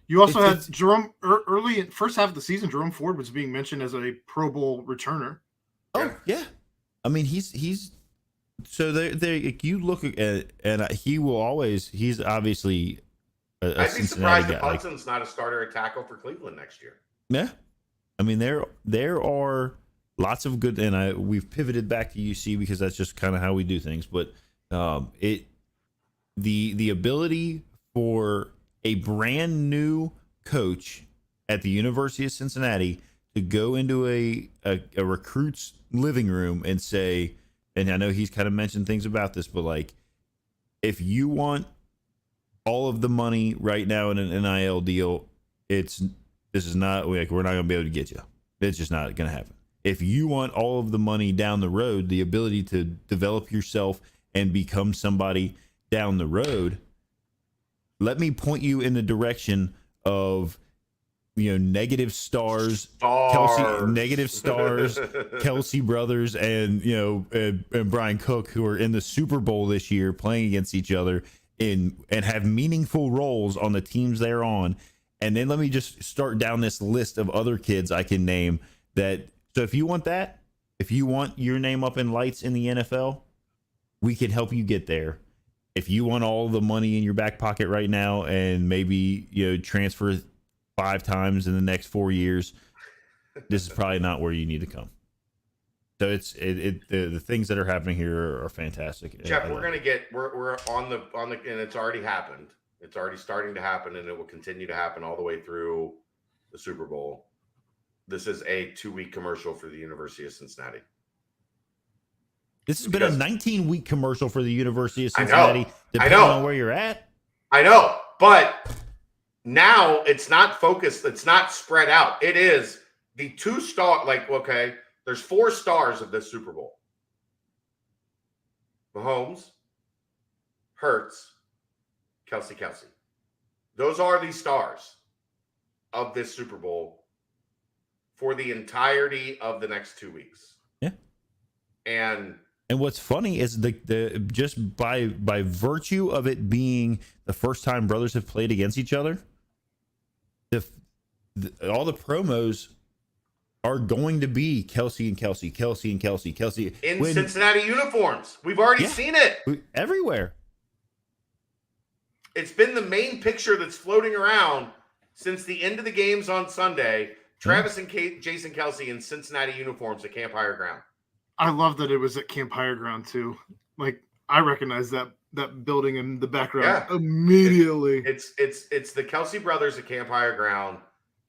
you also had Jerome early in first half of the season. Jerome Ford was being mentioned as a Pro Bowl returner. Oh yeah, I mean he's so they you look at and he will always he's obviously I'd be surprised if guy. Hudson's not a starter at tackle for Cleveland next year. Yeah, I mean there are lots of good, and we've pivoted back to UC because that's just kind of how we do things. But the ability for a brand new coach at the University of Cincinnati to go into a recruit's living room and say, and I know he's kind of mentioned things about this, but like if you want all of the money right now in an NIL deal, this is not like we're not going to be able to get you. It's just not going to happen. If you want all of the money down the road, the ability to develop yourself and become somebody down the road, let me point you in the direction of negative stars. Negative stars, Kelsey brothers, and and Brian Cook, who are in the Super Bowl this year playing against each other and have meaningful roles on the teams they're on. And then let me just start down this list of other kids I can name that. So if you want that, if you want your name up in lights in the NFL, we can help you get there. If you want all the money in your back pocket right now and maybe transfer 5 times in the next 4 years, this is probably not where you need to come. So the things that are happening here are fantastic. Jeff, we're on the and it's already happened. It's already starting to happen, and it will continue to happen all the way through the Super Bowl. This is a 2-week commercial for the University of Cincinnati. This has been a 19-week commercial for the University of Cincinnati, depending on where you're at. I know, but now it's not focused. It's not spread out. It is the 2-star, there's 4 stars of this Super Bowl. Mahomes, Hurts, Kelsey. Those are the stars of this Super Bowl for the entirety of the next 2 weeks. Yeah. And what's funny is the just by virtue of it being the first time brothers have played against each other, all the promos are going to be Kelsey and Kelsey in Cincinnati uniforms. We've already seen it everywhere. It's been the main picture that's floating around since the end of the games on Sunday. Travis and Jason Kelsey in Cincinnati uniforms at Camp Higher Ground. I love that it was at Camp Higher Ground too. Like I recognize that building in the background immediately. It's the Kelsey brothers at Camp Higher Ground,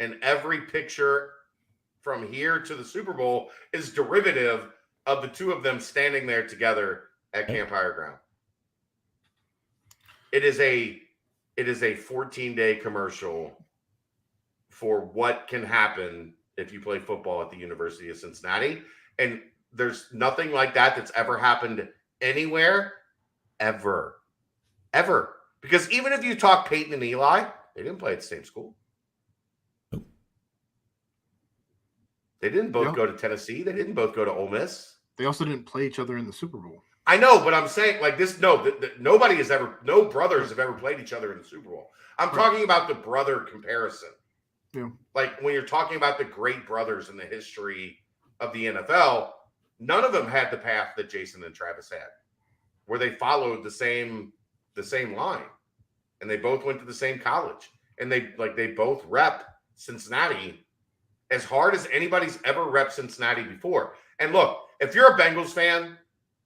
and every picture from here to the Super Bowl is derivative of the two of them standing there together at Camp Higher Ground. It is a 14-day commercial for what can happen if you play football at the University of Cincinnati. And there's nothing like that that's ever happened anywhere, ever. Because even if you talk Peyton and Eli, they didn't play at the same school. They didn't both go to Tennessee. They didn't both go to Ole Miss. They also didn't play each other in the Super Bowl. I know, but I'm saying no brothers have ever played each other in the Super Bowl. I'm talking about the brother comparison. Yeah. Like when you're talking about the great brothers in the history of the NFL, none of them had the path that Jason and Travis had, where they followed the same line, and they both went to the same college, and they both rep Cincinnati as hard as anybody's ever repped Cincinnati before. And look, if you're a Bengals fan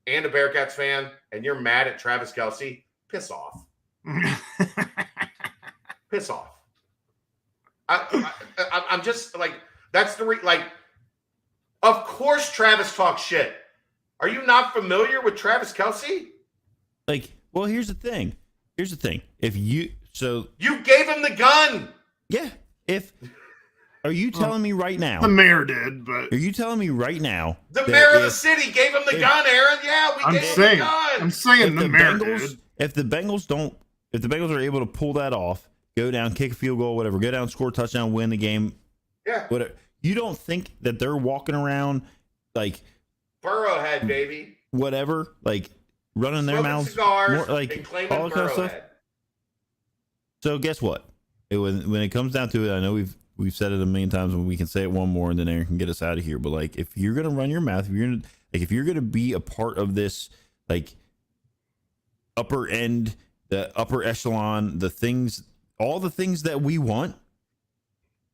and a Bearcats fan, and you're mad at Travis Kelsey, piss off. Piss off. I'm just like, that's of course Travis talks shit. Are you not familiar with Travis Kelsey? Like Well, here's the thing. If you gave him the gun. yeah, are you telling me right now? The mayor did, but Are you telling me right now? The mayor of the city gave him the gun, Aaron. Yeah, we gave him the gun. I'm saying the mayor did. If the Bengals are able to pull that off, go down, kick a field goal, whatever, go down, score a touchdown, win the game, whatever. You don't think that they're walking around like Burrowhead, baby, whatever, like running their mouths, cigars, like and claiming all that kind of stuff. So guess what? When it comes down to it, I know we've said it a million times, and we can say it one more, and then Aaron can get us out of here. But like, if you're gonna run your mouth, if you're gonna be a part of this, like upper end, the upper echelon, all the things that we want,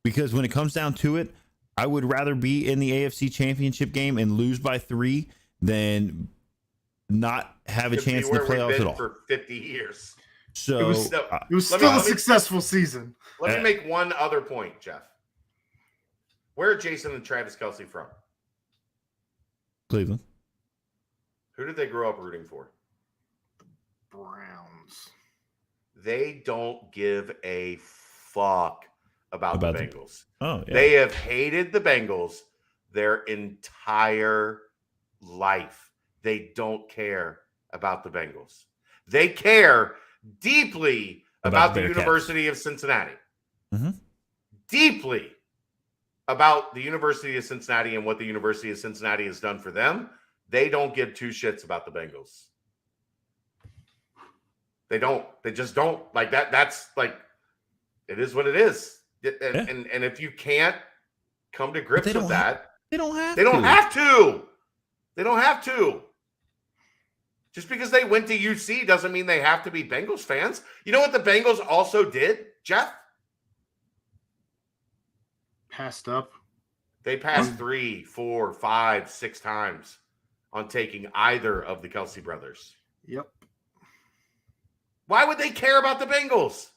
because when it comes down to it, I would rather be in the AFC Championship game and lose by 3 than not have a chance in the playoffs at all. For 50 years. So it was still a successful season. Let me make one other point, Jeff. Where are Jason and Travis Kelce from? Cleveland. Who did they grow up rooting for? The Browns. They don't give a fuck about the Bengals. Oh, yeah. They have hated the Bengals their entire life. They don't care about the Bengals. They care deeply about the University of Cincinnati. Mm-hmm. Deeply about the University of Cincinnati and what the University of Cincinnati has done for them. They don't give two shits about the Bengals. They don't. They just don't. Like that. That's like, it is what it is. And if you can't come to grips with that, they don't have to. They don't have to. Just because they went to UC doesn't mean they have to be Bengals fans. You know what the Bengals also did, Jeff? Passed up. They passed 3, 4, 5, 6 times on taking either of the Kelce brothers. Yep. Why would they care about the Bengals?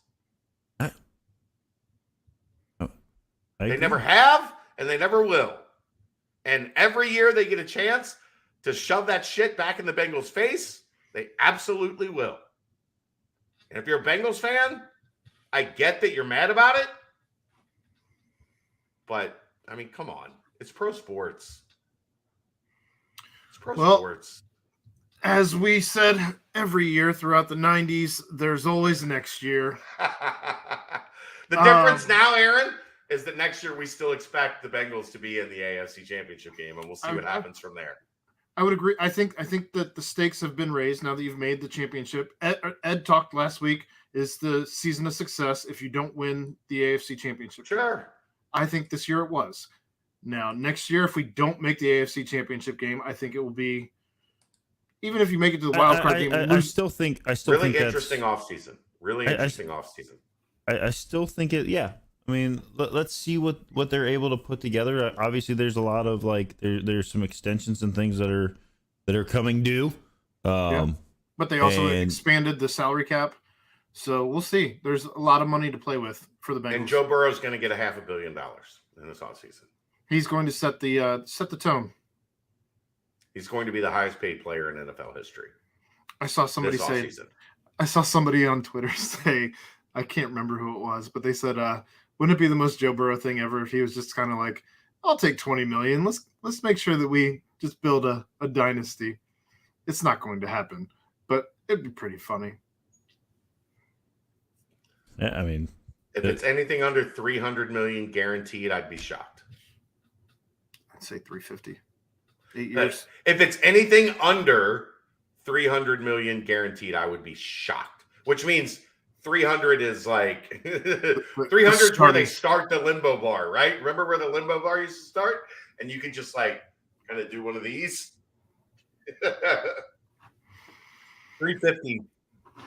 They never have, and they never will. And every year they get a chance to shove that shit back in the Bengals' face, they absolutely will. And if you're a Bengals fan, I get that you're mad about it. But, I mean, come on. It's pro sports. It's pro sports. As we said every year throughout the 90s, there's always next year. The difference now, Aaron, is that next year we still expect the Bengals to be in the AFC Championship game, and we'll see what happens from there. I would agree. I think that the stakes have been raised now that you've made the championship. Ed talked last week, is the season a success if you don't win the AFC Championship? Sure. I think this year it was. Now, next year, if we don't make the AFC Championship game, I think it will be, even if you make it to the wild card game, I still think really interesting offseason. Really interesting offseason. I still think it. Yeah. I mean, let's see what they're able to put together. Obviously, there's a lot of like there's some extensions and things that are coming due. But they also expanded the salary cap, so we'll see. There's a lot of money to play with for the Bengals. And Joe Burrow's going to get $500 million in this offseason. He's going to set the tone. He's going to be the highest paid player in NFL history. I saw somebody say. I saw somebody on Twitter say, I can't remember who it was, but they said, wouldn't it be the most Joe Burrow thing ever if he was just kind of like, I'll take $20 million. Let's make sure that we just build a dynasty. It's not going to happen, but it'd be pretty funny. Yeah, I mean, if it's anything under $300 million guaranteed, I'd be shocked. I'd say 350. 8 years. If it's anything under $300 million guaranteed, I would be shocked. Which means 300 is like 300 is where they start the limbo bar, right? Remember where the limbo bar used to start? And you can just like kind of do one of these. 350,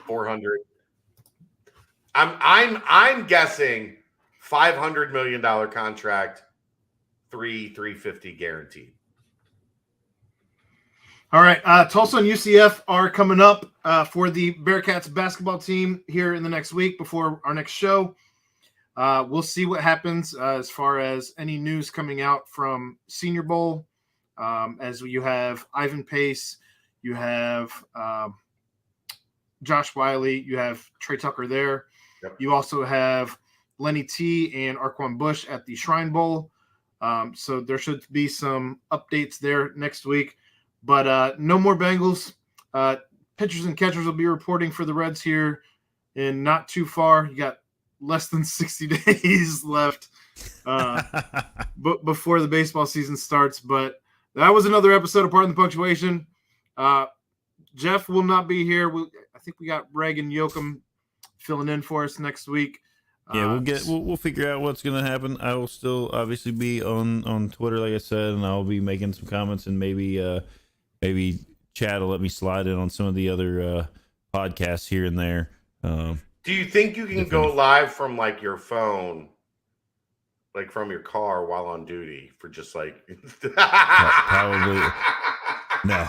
400. I'm guessing $500 million contract, 350 guaranteed. All right, Tulsa and UCF are coming up for the Bearcats basketball team here in the next week before our next show. We'll see what happens as far as any news coming out from Senior Bowl. As you have Ivan Pace, you have Josh Wiley. You have Trey Tucker there. Yep. You also have Lenny T and Arquan Bush at the Shrine Bowl. So there should be some updates there next week. But no more Bengals. Pitchers and catchers will be reporting for the Reds here in not too far. You got less than 60 days left before the baseball season starts. But that was another episode of Pardon the Punctuation. Jeff will not be here. I think we got Reg and Yoakum filling in for us next week. Yeah, we'll figure out what's gonna happen. I will still obviously be on Twitter, like I said, and I'll be making some comments, and maybe Chad will let me slide in on some of the other podcasts here and there. Do you think you can go live from like your phone, like from your car while on duty for just like probably no.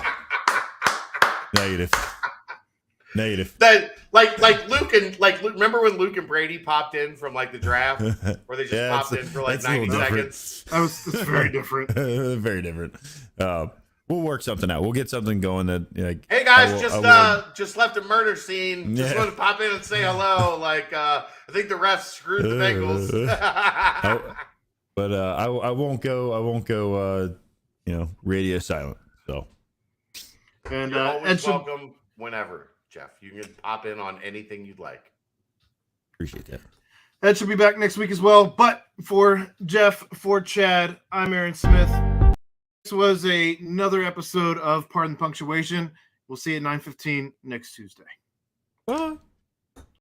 Negative. That like Luke and remember when Luke and Brady popped in from like the draft, where they just popped in for like 90 seconds? That's very different. Very different. We'll work something out. We'll get something going. That like, hey guys, just left a murder scene. Just want to pop in and say hello. Like I think the refs screwed the Bengals. But I won't go. Radio silent. So. And you're always welcome whenever, Jeff. You can pop in on anything you'd like. Appreciate that. Ed should be back next week as well. But for Jeff, for Chad, I'm Aaron Smith. This was another episode of Pardon the Punctuation. We'll see you at 9:15 next Tuesday. Bye.